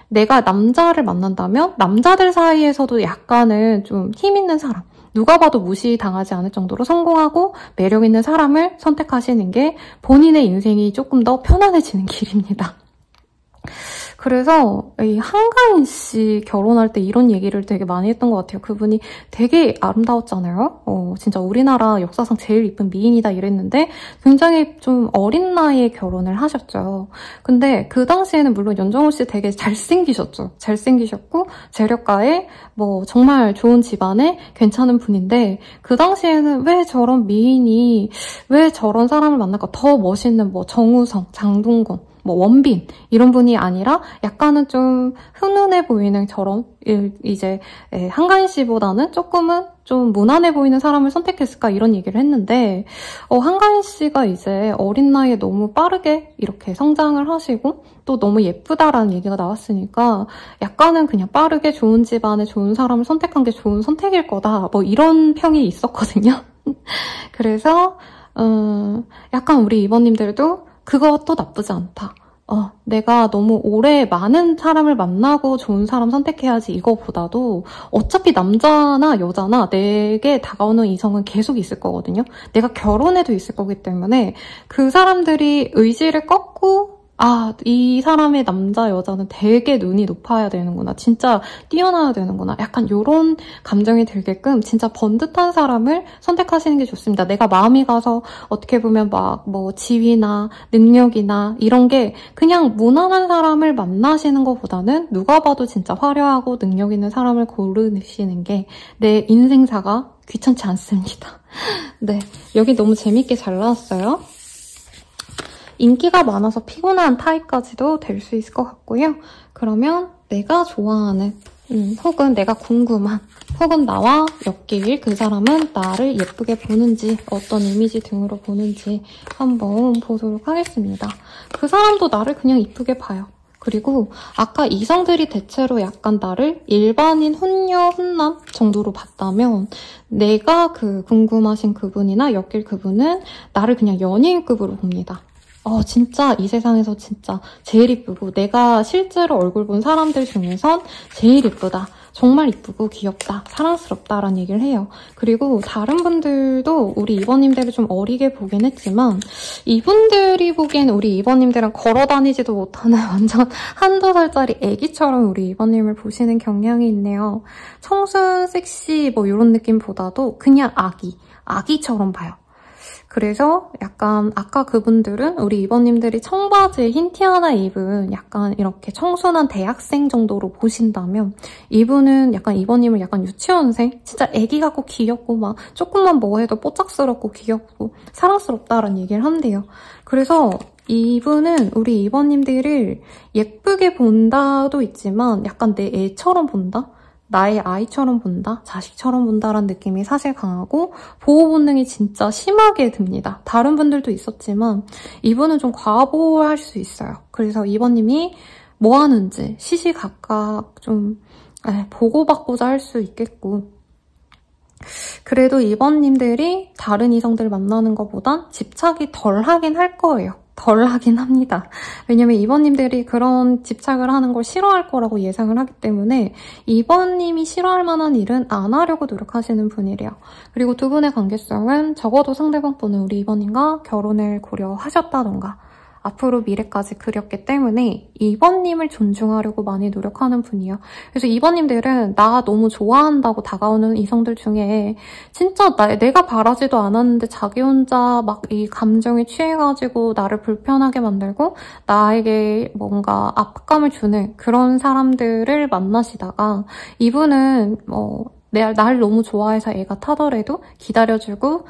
내가 남자를 만난다면 남자들 사이에서도 약간은 좀 힘 있는 사람 누가 봐도 무시당하지 않을 정도로 성공하고 매력 있는 사람을 선택하시는 게 본인의 인생이 조금 더 편안해지는 길입니다. 그래서 이 한가인 씨 결혼할 때 이런 얘기를 되게 많이 했던 것 같아요. 그분이 되게 아름다웠잖아요. 진짜 우리나라 역사상 제일 이쁜 미인이다 이랬는데 굉장히 좀 어린 나이에 결혼을 하셨죠. 근데 그 당시에는 물론 연정호 씨 되게 잘생기셨죠. 잘생기셨고 재력가에 뭐 정말 좋은 집안에 괜찮은 분인데 그 당시에는 왜 저런 미인이 왜 저런 사람을 만날까? 더 멋있는 뭐 정우성, 장동건 뭐 원빈 이런 분이 아니라 약간은 좀 훈훈해 보이는 저런 이제 한가인 씨보다는 조금은 좀 무난해 보이는 사람을 선택했을까 이런 얘기를 했는데 한가인 씨가 이제 어린 나이에 너무 빠르게 이렇게 성장을 하시고 또 너무 예쁘다라는 얘기가 나왔으니까 약간은 그냥 빠르게 좋은 집안에 좋은 사람을 선택한 게 좋은 선택일 거다 뭐 이런 평이 있었거든요. 그래서 약간 우리 이번님들도 그것도 나쁘지 않다. 내가 너무 오래 많은 사람을 만나고 좋은 사람 선택해야지 이거보다도 어차피 남자나 여자나 내게 다가오는 이성은 계속 있을 거거든요. 내가 결혼해도 있을 거기 때문에 그 사람들이 의지를 꺾고 이 사람의 남자, 여자는 되게 눈이 높아야 되는구나. 진짜 뛰어나야 되는구나. 약간 이런 감정이 들게끔 진짜 번듯한 사람을 선택하시는 게 좋습니다. 내가 마음이 가서 어떻게 보면 막 뭐 지위나 능력이나 이런 게 그냥 무난한 사람을 만나시는 것보다는 누가 봐도 진짜 화려하고 능력 있는 사람을 고르시는 게 내 인생사가 귀찮지 않습니다. 네, 여기 너무 재밌게 잘 나왔어요. 인기가 많아서 피곤한 타입까지도 될 수 있을 것 같고요. 그러면 내가 좋아하는 혹은 내가 궁금한 혹은 나와 엮일 그 사람은 나를 예쁘게 보는지 어떤 이미지 등으로 보는지 한번 보도록 하겠습니다. 그 사람도 나를 그냥 이쁘게 봐요. 그리고 아까 이성들이 대체로 약간 나를 일반인 훈녀, 훈남 정도로 봤다면 내가 그 궁금하신 그분이나 엮일 그분은 나를 그냥 연예인급으로 봅니다. 진짜 이 세상에서 진짜 제일 이쁘고 내가 실제로 얼굴 본 사람들 중에선 제일 이쁘다. 정말 이쁘고 귀엽다. 사랑스럽다라는 얘기를 해요. 그리고 다른 분들도 우리 이번님들을 좀 어리게 보긴 했지만 이분들이 보기엔 우리 이번님들은 걸어다니지도 못하는 완전 한두 살짜리 애기처럼 우리 이번님을 보시는 경향이 있네요. 청순, 섹시 뭐 이런 느낌보다도 그냥 아기처럼 봐요. 그래서 약간 아까 그분들은 우리 2번님들이 청바지에 흰 티 하나 입은 약간 이렇게 청순한 대학생 정도로 보신다면 이분은 약간 2번님을 약간 유치원생? 진짜 애기 같고 귀엽고 막 조금만 뭐 해도 뽀짝스럽고 귀엽고 사랑스럽다라는 얘기를 한대요. 그래서 이분은 우리 2번님들을 예쁘게 본다도 있지만 약간 내 애처럼 본다? 나의 아이처럼 본다? 자식처럼 본다라는 느낌이 사실 강하고 보호 본능이 진짜 심하게 듭니다. 다른 분들도 있었지만 이분은 좀 과보호할 수 있어요. 그래서 2번님이 뭐 하는지 시시각각 좀 보고받고자 할 수 있겠고 그래도 2번님들이 다른 이성들 만나는 것보단 집착이 덜 하긴 할 거예요. 덜 하긴 합니다. 왜냐면 2번님들이 그런 집착을 하는 걸 싫어할 거라고 예상을 하기 때문에 2번님이 싫어할 만한 일은 안 하려고 노력하시는 분이래요. 그리고 두 분의 관계성은 적어도 상대방 분은 우리 2번님과 결혼을 고려하셨다던가 앞으로 미래까지 그렸기 때문에 2번님을 존중하려고 많이 노력하는 분이에요. 그래서 2번님들은 나 너무 좋아한다고 다가오는 이성들 중에 진짜 내가 바라지도 않았는데 자기 혼자 막 이 감정에 취해가지고 나를 불편하게 만들고 나에게 뭔가 압박감을 주는 그런 사람들을 만나시다가 이분은 날 너무 좋아해서 애가 타더라도 기다려주고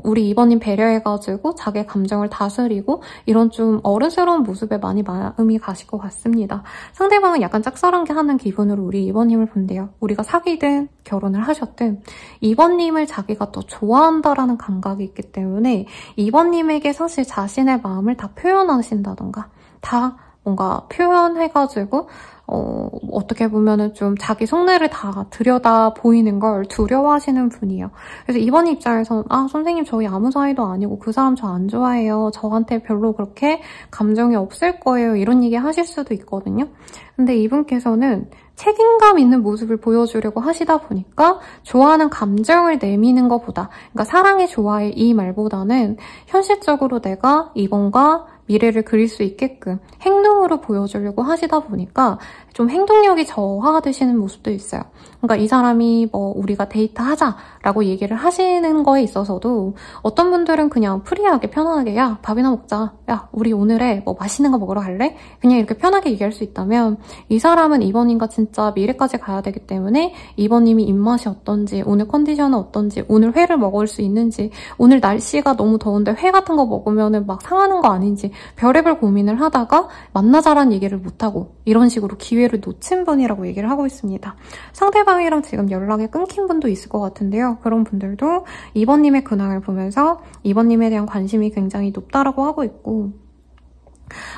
우리 2번님 배려해가지고 자기의 감정을 다스리고 이런 좀 어른스러운 모습에 많이 마음이 가실 것 같습니다. 상대방은 약간 짝사랑게 하는 기분으로 우리 2번님을 본대요. 우리가 사귀든 결혼을 하셨든 2번님을 자기가 더 좋아한다라는 감각이 있기 때문에 2번님에게 사실 자신의 마음을 다 표현하신다던가 다 뭔가 표현해가지고 어떻게 보면은 좀 자기 속내를 다 들여다 보이는 걸 두려워하시는 분이에요. 그래서 이번 입장에서는 선생님 저희 아무 사이도 아니고 그 사람 저 안 좋아해요. 저한테 별로 그렇게 감정이 없을 거예요. 이런 얘기 하실 수도 있거든요. 근데 이분께서는 책임감 있는 모습을 보여주려고 하시다 보니까 좋아하는 감정을 내미는 것보다 그러니까 사랑해 좋아해 이 말보다는 현실적으로 내가 이번과 미래를 그릴 수 있게끔 행동으로 보여주려고 하시다 보니까 좀 행동력이 저하되시는 모습도 있어요. 그러니까 이 사람이 우리가 데이트하자라고 얘기를 하시는 거에 있어서도 어떤 분들은 그냥 프리하게 편안하게 야 밥이나 먹자. 야 우리 오늘에 맛있는 거 먹으러 갈래? 그냥 이렇게 편하게 얘기할 수 있다면 이 사람은 2번님과 진짜 미래까지 가야 되기 때문에 2번님이 입맛이 어떤지 오늘 컨디션은 어떤지 오늘 회를 먹을 수 있는지 오늘 날씨가 너무 더운데 회 같은 거 먹으면 막 상하는 거 아닌지 별의별 고민을 하다가 만나자라는 얘기를 못하고 이런 식으로 기회를 놓친 분이라고 얘기를 하고 있습니다. 상대방이랑 지금 연락이 끊긴 분도 있을 것 같은데요. 그런 분들도 2번님의 근황을 보면서 2번님에 대한 관심이 굉장히 높다라고 하고 있고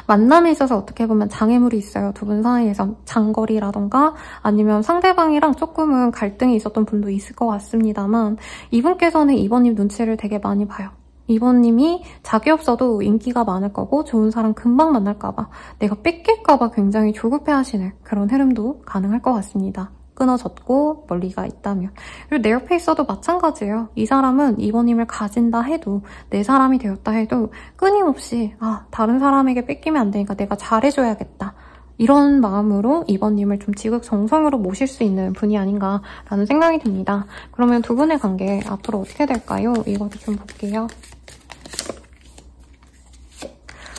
만남에 있어서 어떻게 보면 장애물이 있어요. 두 분 사이에서 장거리라던가 아니면 상대방이랑 조금은 갈등이 있었던 분도 있을 것 같습니다만 이분께서는 2번님 눈치를 되게 많이 봐요. 2번님이 자기 없어도 인기가 많을 거고 좋은 사람 금방 만날까 봐 내가 뺏길까 봐 굉장히 조급해하시는 그런 흐름도 가능할 것 같습니다. 끊어졌고 멀리가 있다면. 그리고 내 옆에 있어도 마찬가지예요. 이 사람은 2번님을 가진다 해도 내 사람이 되었다 해도 끊임없이 다른 사람에게 뺏기면 안 되니까 내가 잘해줘야겠다. 이런 마음으로 2번님을 좀 지극정성으로 모실 수 있는 분이 아닌가라는 생각이 듭니다. 그러면 두 분의 관계 앞으로 어떻게 될까요? 이것도 좀 볼게요.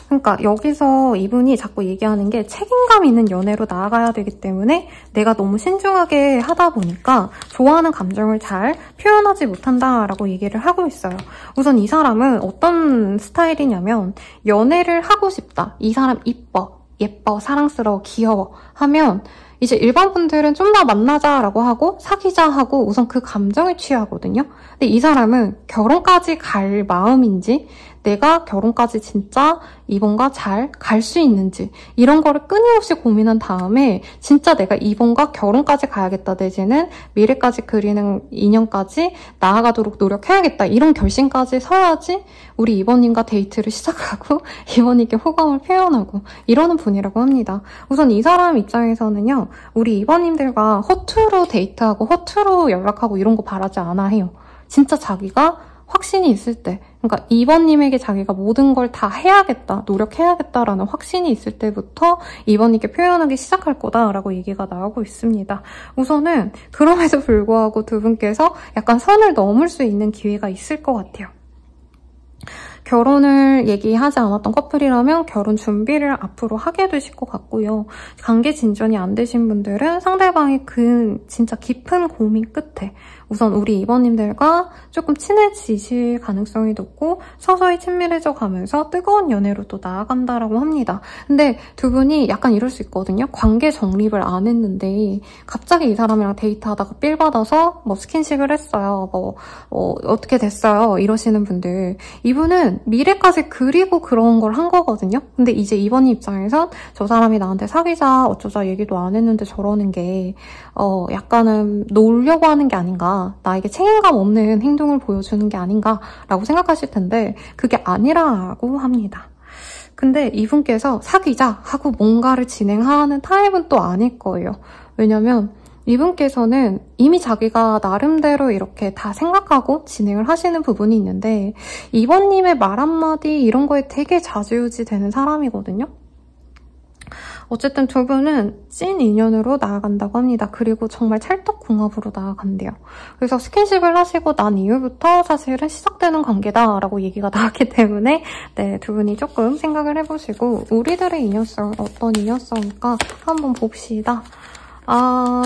그러니까 여기서 이분이 자꾸 얘기하는 게 책임감 있는 연애로 나아가야 되기 때문에 내가 너무 신중하게 하다 보니까 좋아하는 감정을 잘 표현하지 못한다라고 얘기를 하고 있어요. 우선 이 사람은 어떤 스타일이냐면 연애를 하고 싶다. 이 사람 이뻐, 예뻐, 사랑스러워, 귀여워 하면 이제 일반 분들은 좀 더 만나자라고 하고 사귀자 하고 우선 그 감정에 취하거든요. 근데 이 사람은 결혼까지 갈 마음인지 내가 결혼까지 진짜 이번과 잘 갈 수 있는지 이런 거를 끊임없이 고민한 다음에 진짜 내가 이번과 결혼까지 가야겠다 내지는 미래까지 그리는 인연까지 나아가도록 노력해야겠다 이런 결심까지 서야지 우리 이번님과 데이트를 시작하고 이번님께 호감을 표현하고 이러는 분이라고 합니다. 우선 이 사람 입장에서는요. 우리 이번님들과 허투루 데이트하고 허투루 연락하고 이런 거 바라지 않아 해요. 진짜 자기가 확신이 있을 때 그러니까 2번님에게 자기가 모든 걸 다 해야겠다, 노력해야겠다라는 확신이 있을 때부터 2번님께 표현하기 시작할 거다라고 얘기가 나오고 있습니다. 우선은 그럼에도 불구하고 두 분께서 약간 선을 넘을 수 있는 기회가 있을 것 같아요. 결혼을 얘기하지 않았던 커플이라면 결혼 준비를 앞으로 하게 되실 것 같고요. 관계 진전이 안 되신 분들은 상대방이 진짜 깊은 고민 끝에 우선 우리 이번님들과 조금 친해지실 가능성이 높고 서서히 친밀해져 가면서 뜨거운 연애로 또 나아간다라고 합니다. 근데 두 분이 약간 이럴 수 있거든요. 관계 정립을 안 했는데 갑자기 이 사람이랑 데이트하다가 삘 받아서 뭐 스킨십을 했어요. 어떻게 됐어요? 이러시는 분들. 이분은 미래까지 그리고 그런 걸 한 거거든요. 근데 이제 이번님 입장에선 저 사람이 나한테 사귀자 어쩌자 얘기도 안 했는데 저러는 게 약간은 놀려고 하는 게 아닌가, 나에게 책임감 없는 행동을 보여주는 게 아닌가라고 생각하실 텐데 그게 아니라고 합니다. 근데 이분께서 사귀자 하고 뭔가를 진행하는 타입은 또 아닐 거예요. 왜냐면 이분께서는 이미 자기가 나름대로 이렇게 다 생각하고 진행을 하시는 부분이 있는데 이번님의 말 한마디 이런 거에 되게 좌지우지 되는 사람이거든요. 어쨌든 두 분은 찐 인연으로 나아간다고 합니다. 그리고 정말 찰떡궁합으로 나아간대요. 그래서 스킨십을 하시고 난 이후부터 사실은 시작되는 관계다라고 얘기가 나왔기 때문에 네, 두 분이 조금 생각을 해보시고 우리들의 인연성 어떤 인연성일까 한번 봅시다.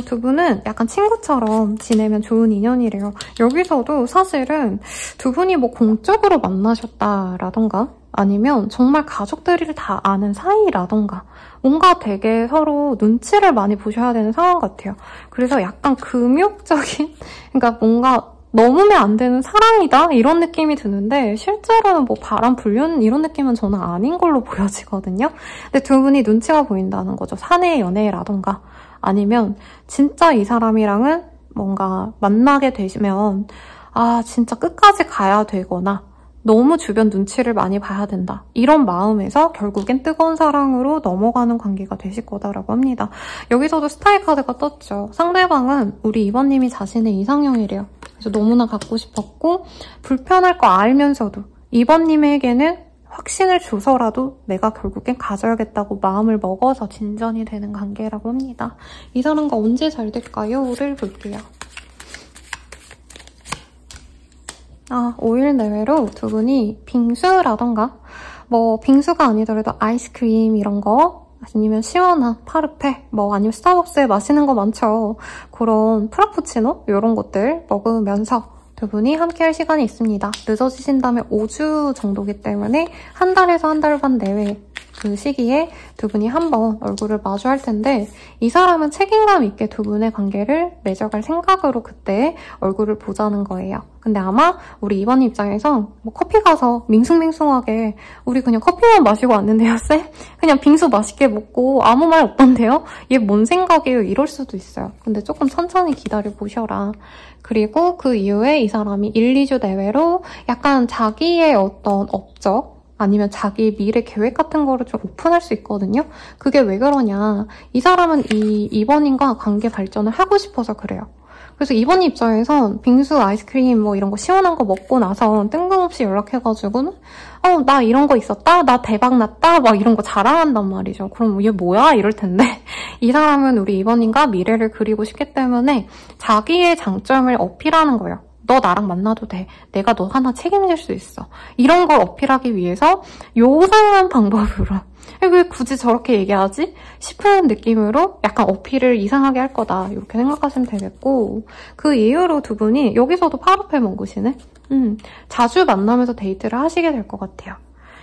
두 분은 약간 친구처럼 지내면 좋은 인연이래요. 여기서도 사실은 두 분이 뭐 공적으로 만나셨다라던가 아니면 정말 가족들을 다 아는 사이라던가 뭔가 되게 서로 눈치를 많이 보셔야 되는 상황 같아요. 그래서 약간 금욕적인, 그러니까 뭔가 넘으면 안 되는 사랑이다 이런 느낌이 드는데 실제로는 뭐 바람 불륜 이런 느낌은 저는 아닌 걸로 보여지거든요. 근데 두 분이 눈치가 보인다는 거죠. 사내 연애라던가 아니면 진짜 이 사람이랑은 뭔가 만나게 되시면 진짜 끝까지 가야 되거나 너무 주변 눈치를 많이 봐야 된다. 이런 마음에서 결국엔 뜨거운 사랑으로 넘어가는 관계가 되실 거다라고 합니다. 여기서도 스타일 카드가 떴죠. 상대방은 우리 이번님이 자신의 이상형이래요. 그래서 너무나 갖고 싶었고 불편할 거 알면서도 이번님에게는 확신을 줘서라도 내가 결국엔 가져야겠다고 마음을 먹어서 진전이 되는 관계라고 합니다. 이 사람과 언제 잘 될까요?를 볼게요. 5일 내외로 두 분이 빙수라던가 뭐 빙수가 아니더라도 아이스크림 이런 거 아니면 시원한 파르페 뭐 아니면 스타벅스에 마시는 거 많죠. 그런 프라푸치노 이런 것들 먹으면서 두 분이 함께 할 시간이 있습니다. 늦어지신다면 5주 정도기 때문에 한 달에서 한 달 반 내외 그 시기에 두 분이 한번 얼굴을 마주할 텐데 이 사람은 책임감 있게 두 분의 관계를 맺어갈 생각으로 그때 얼굴을 보자는 거예요. 근데 아마 우리 이번 입장에선 뭐 커피 가서 밍숭밍숭하게 우리 그냥 커피만 마시고 왔는데요, 쌤? 그냥 빙수 맛있게 먹고 아무 말 없던데요? 얘 뭔 생각이에요? 이럴 수도 있어요. 근데 조금 천천히 기다려보셔라. 그리고 그 이후에 이 사람이 1, 2주 내외로 약간 자기의 어떤 업적 아니면 자기 미래 계획 같은 거를 좀 오픈할 수 있거든요. 그게 왜 그러냐. 이 사람은 이번님과 관계 발전을 하고 싶어서 그래요. 그래서 이번님 입장에선 빙수, 아이스크림 뭐 이런 거 시원한 거 먹고 나서 뜬금없이 연락해가지고는 나 이런 거 있었다? 나 대박 났다? 막 이런 거 자랑한단 말이죠. 그럼 얘 뭐야? 이럴 텐데 이 사람은 우리 이번님과 미래를 그리고 싶기 때문에 자기의 장점을 어필하는 거예요. 너 나랑 만나도 돼. 내가 너 하나 책임질 수 있어. 이런 걸 어필하기 위해서 요상한 방법으로 왜 굳이 저렇게 얘기하지? 싶은 느낌으로 약간 어필을 이상하게 할 거다. 이렇게 생각하시면 되겠고 그 이후로 두 분이 여기서도 파르페 먹으시네? 자주 만나면서 데이트를 하시게 될 것 같아요.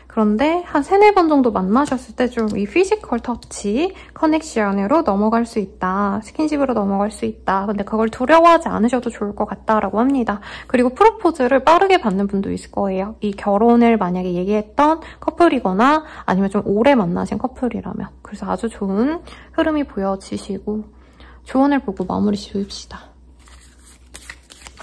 그런데 한 3-4번 정도 만나셨을 때 좀 이 피지컬 터치, 커넥션으로 넘어갈 수 있다. 스킨십으로 넘어갈 수 있다. 근데 그걸 두려워하지 않으셔도 좋을 것 같다라고 합니다. 그리고 프로포즈를 빠르게 받는 분도 있을 거예요. 이 결혼을 만약에 얘기했던 커플이거나 아니면 좀 오래 만나신 커플이라면. 그래서 아주 좋은 흐름이 보여지시고 조언을 보고 마무리 지읍시다.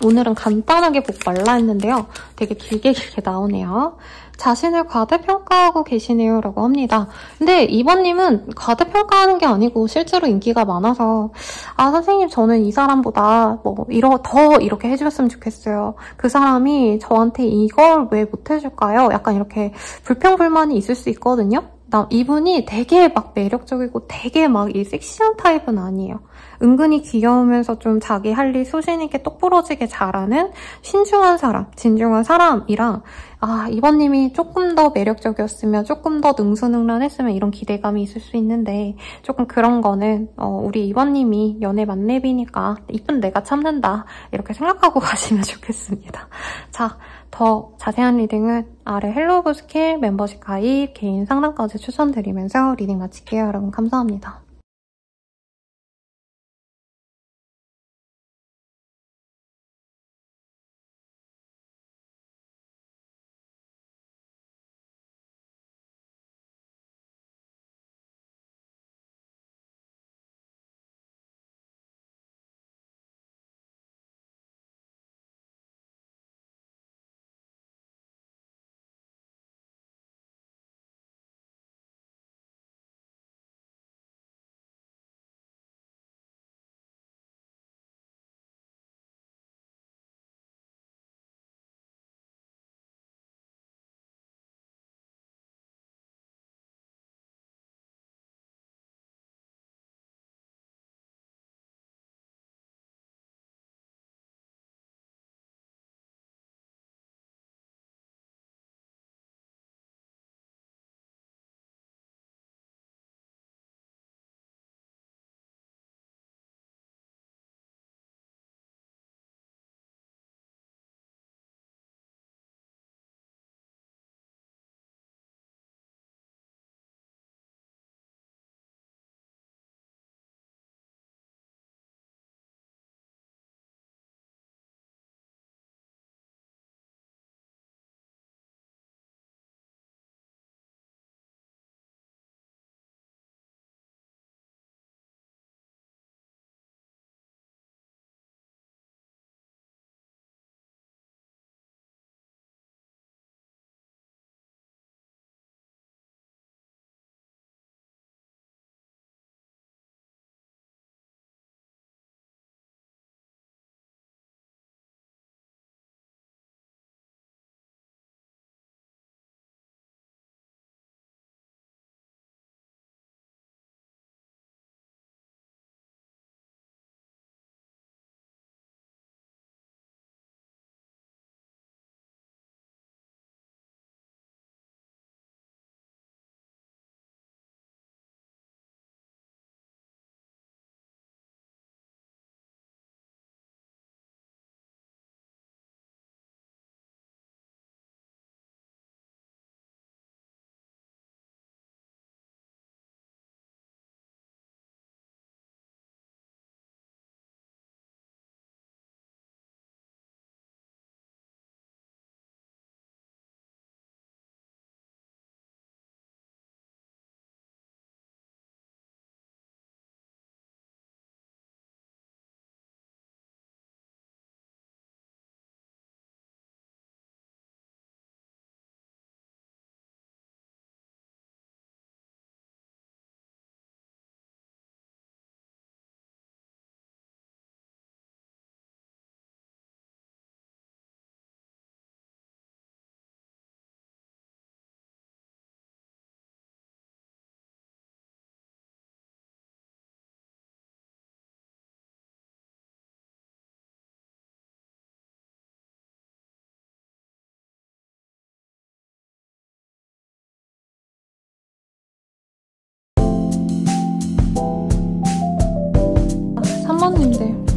오늘은 간단하게 복 말라 했는데요. 되게 길게 나오네요. 자신을 과대평가하고 계시네요 라고 합니다. 근데 이번님은 과대평가하는 게 아니고 실제로 인기가 많아서 선생님 저는 이 사람보다 뭐 더 이렇게 해주셨으면 좋겠어요. 그 사람이 저한테 이걸 왜 못해줄까요? 약간 이렇게 불평불만이 있을 수 있거든요. 이분이 되게 막 매력적이고 되게 막 이 섹시한 타입은 아니에요. 은근히 귀여우면서 좀 자기 할 일 소신 있게 똑부러지게 잘하는 신중한 사람, 진중한 사람이라 이번님이 조금 더 매력적이었으면 조금 더 능수능란했으면 이런 기대감이 있을 수 있는데 조금 그런 거는 우리 이번님이 연애 만렙이니까 이쁜 내가 참는다 이렇게 생각하고 가시면 좋겠습니다. 자, 더 자세한 리딩은 아래 헬로우 스킬 멤버십 가입, 개인 상담까지 추천드리면서 리딩 마칠게요. 여러분 감사합니다.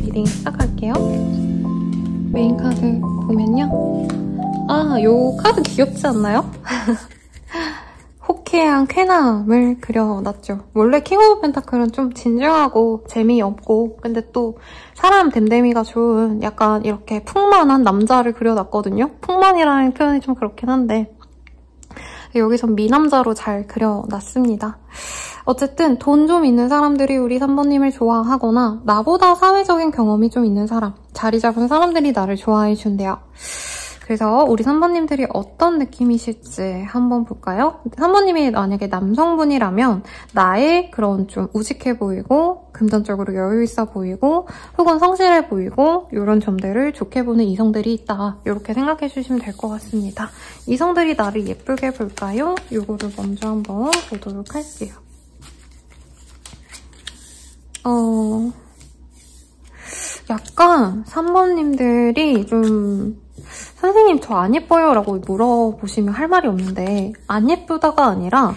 리딩 시작할게요. 메인 카드 보면요. 요 카드 귀엽지 않나요? 호쾌한 쾌남을 그려놨죠. 원래 킹 오브 펜타클은 좀 진중하고 재미없고 근데 또 사람 댐댐이가 좋은 약간 이렇게 풍만한 남자를 그려놨거든요. 풍만이라는 표현이 좀 그렇긴 한데 여기선 미남자로 잘 그려놨습니다. 어쨌든 돈 좀 있는 사람들이 우리 3번님을 좋아하거나 나보다 사회적인 경험이 좀 있는 사람, 자리 잡은 사람들이 나를 좋아해준대요. 그래서 우리 3번님들이 어떤 느낌이실지 한번 볼까요? 3번님이 만약에 남성분이라면 나의 그런 좀 우직해 보이고 금전적으로 여유 있어 보이고 혹은 성실해 보이고 이런 점들을 좋게 보는 이성들이 있다. 이렇게 생각해 주시면 될 것 같습니다. 이성들이 나를 예쁘게 볼까요? 이거를 먼저 한번 보도록 할게요. 약간 3번님들이 좀 선생님 저 안 예뻐요 라고 물어보시면 할 말이 없는데 안 예쁘다가 아니라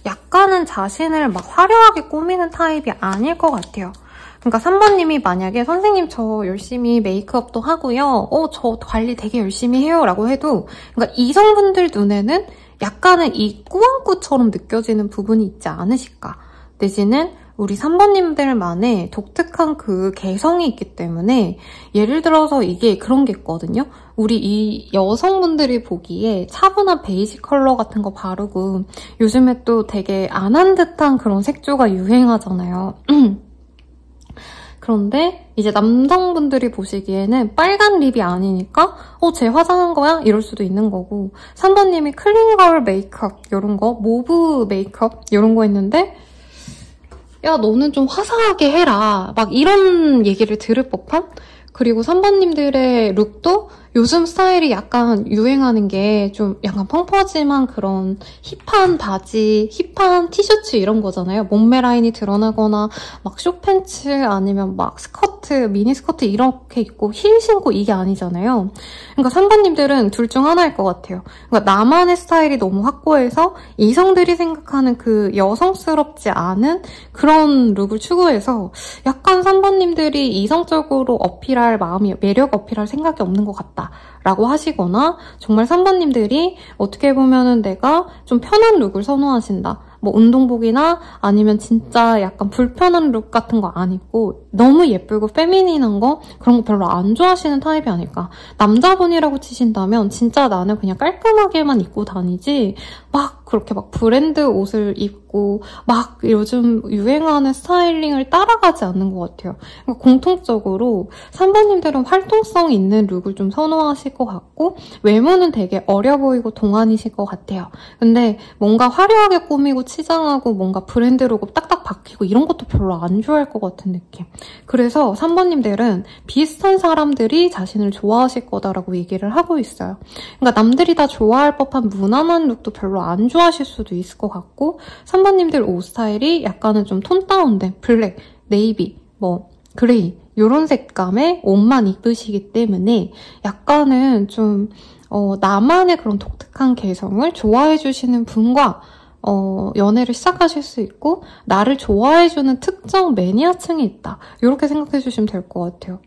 약간은 자신을 막 화려하게 꾸미는 타입이 아닐 것 같아요. 그러니까 3번님이 만약에 선생님 저 열심히 메이크업도 하고요. 저 관리 되게 열심히 해요 라고 해도 그러니까 이성분들 눈에는 약간은 이 꾸안꾸처럼 느껴지는 부분이 있지 않으실까. 내지는 우리 3번님들만의 독특한 그 개성이 있기 때문에 예를 들어서 이게 그런 게 있거든요. 우리 이 여성분들이 보기에 차분한 베이지 컬러 같은 거 바르고 요즘에 또 되게 안 한 듯한 그런 색조가 유행하잖아요. 그런데 이제 남성분들이 보시기에는 빨간 립이 아니니까 쟤 화장한 거야? 이럴 수도 있는 거고 3번님이 클린걸 메이크업 이런 거, 모브 메이크업 이런 거 했는데 야 너는 좀 화사하게 해라 막 이런 얘기를 들을 법한? 그리고 3번님들의 룩도 요즘 스타일이 약간 유행하는 게 좀 약간 펑퍼짐한 그런 힙한 바지, 힙한 티셔츠 이런 거잖아요. 몸매 라인이 드러나거나 막 숏팬츠 아니면 막 스커트, 미니 스커트 이렇게 입고 힐 신고 이게 아니잖아요. 그러니까 3번님들은 둘 중 하나일 것 같아요. 그러니까 나만의 스타일이 너무 확고해서 이성들이 생각하는 그 여성스럽지 않은 그런 룩을 추구해서 약간 3번님들이 이성적으로 어필할 마음이, 매력 어필할 생각이 없는 것 같다. 라고 하시거나 정말 3번님들이 어떻게 보면은 내가 좀 편한 룩을 선호하신다. 뭐 운동복이나 아니면 진짜 약간 불편한 룩 같은 거 안 입고 너무 예쁘고 페미닌한 거 그런 거 별로 안 좋아하시는 타입이 아닐까. 남자분이라고 치신다면 진짜 나는 그냥 깔끔하게만 입고 다니지 막 그렇게 막 브랜드 옷을 입고 막 요즘 유행하는 스타일링을 따라가지 않는 것 같아요. 그러니까 공통적으로 3번님들은 활동성 있는 룩을 좀 선호하실 것 같고 외모는 되게 어려 보이고 동안이실 것 같아요. 근데 뭔가 화려하게 꾸미고 치장하고 뭔가 브랜드 로고 딱딱 박히고 이런 것도 별로 안 좋아할 것 같은 느낌. 그래서 3번님들은 비슷한 사람들이 자신을 좋아하실 거다라고 얘기를 하고 있어요. 그러니까 남들이 다 좋아할 법한 무난한 룩도 별로 안 좋아하실 수도 있을 것 같고 3번님들 옷 스타일이 약간은 좀 톤 다운된 블랙, 네이비, 뭐 그레이 이런 색감의 옷만 입으시기 때문에 약간은 좀 나만의 그런 독특한 개성을 좋아해주시는 분과 연애를 시작하실 수 있고 나를 좋아해주는 특정 매니아층이 있다. 이렇게 생각해주시면 될 것 같아요.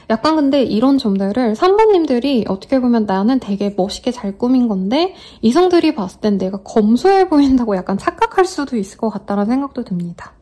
약간 근데 이런 점들을 3번님들이 어떻게 보면 나는 되게 멋있게 잘 꾸민 건데 이성들이 봤을 땐 내가 검소해 보인다고 약간 착각할 수도 있을 것 같다는 생각도 듭니다.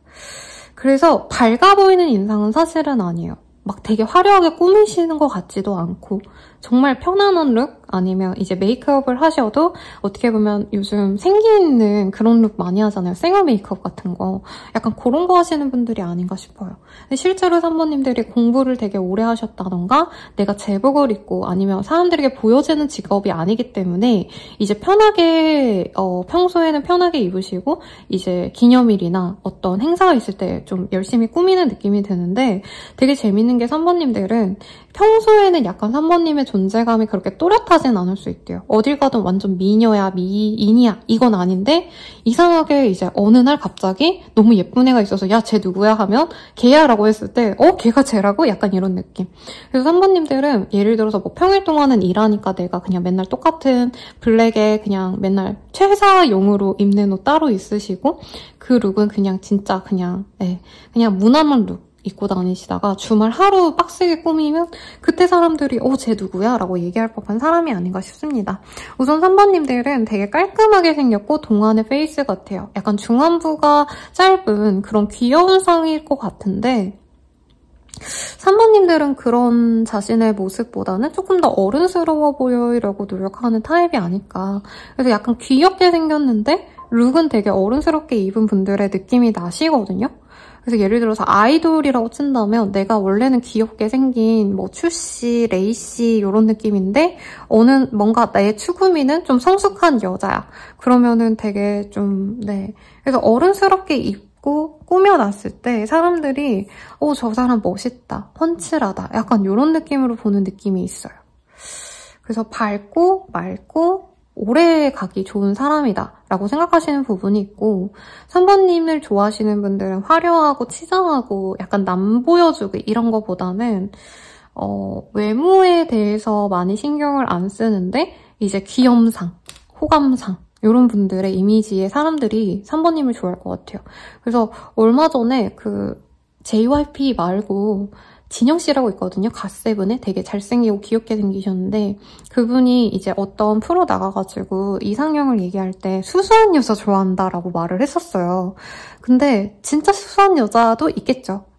그래서 밝아 보이는 인상은 사실은 아니에요. 막 되게 화려하게 꾸미시는 것 같지도 않고 정말 편안한 룩 아니면 이제 메이크업을 하셔도 어떻게 보면 요즘 생기 있는 그런 룩 많이 하잖아요. 생얼 메이크업 같은 거. 약간 그런 거 하시는 분들이 아닌가 싶어요. 근데 실제로 3번님들이 공부를 되게 오래 하셨다던가 내가 제복을 입고 아니면 사람들에게 보여지는 직업이 아니기 때문에 이제 편하게 평소에는 편하게 입으시고 이제 기념일이나 어떤 행사가 있을 때 좀 열심히 꾸미는 느낌이 드는데 되게 재밌는 게 3번님들은 평소에는 약간 3번님의 존재감이 그렇게 또렷하진 않을 수 있대요. 어딜 가든 완전 미녀야, 미인이야 이건 아닌데 이상하게 이제 어느 날 갑자기 너무 예쁜 애가 있어서 야, 쟤 누구야? 하면 걔야 라고 했을 때 걔가 쟤라고? 약간 이런 느낌. 그래서 3번님들은 예를 들어서 뭐 평일 동안은 일하니까 내가 그냥 맨날 똑같은 블랙에 그냥 맨날 퇴사용으로 입는 옷 따로 있으시고 그 룩은 그냥 진짜 그냥 무난한 룩 입고 다니시다가 주말 하루 빡세게 꾸미면 그때 사람들이 쟤 누구야? 라고 얘기할 법한 사람이 아닌가 싶습니다. 우선 3번님들은 되게 깔끔하게 생겼고 동안의 페이스 같아요. 약간 중안부가 짧은 그런 귀여운 상일 것 같은데 3번님들은 그런 자신의 모습보다는 조금 더 어른스러워 보이려고 노력하는 타입이 아닐까. 그래서 약간 귀엽게 생겼는데 룩은 되게 어른스럽게 입은 분들의 느낌이 나시거든요. 그래서 예를 들어서 아이돌이라고 친다면 내가 원래는 귀엽게 생긴 뭐 츄씨, 레이씨 이런 느낌인데 뭔가 내 추구미는 좀 성숙한 여자야. 그러면은 되게 좀 그래서 어른스럽게 입고 꾸며놨을 때 사람들이 저 사람 멋있다, 펀치라다 약간 이런 느낌으로 보는 느낌이 있어요. 그래서 밝고 맑고 오래 가기 좋은 사람이다 라고 생각하시는 부분이 있고 3번님을 좋아하시는 분들은 화려하고 치장하고 약간 남 보여주기 이런 거보다는 외모에 대해서 많이 신경을 안 쓰는데 이제 귀염상, 호감상 이런 분들의 이미지의 사람들이 3번님을 좋아할 것 같아요. 그래서 얼마 전에 그 JYP 말고 진영씨라고 있거든요. 갓세븐에 되게 잘생기고 귀엽게 생기셨는데 그분이 이제 어떤 프로 나가가지고 이상형을 얘기할 때 수수한 여자 좋아한다라고 말을 했었어요. 근데 진짜 수수한 여자도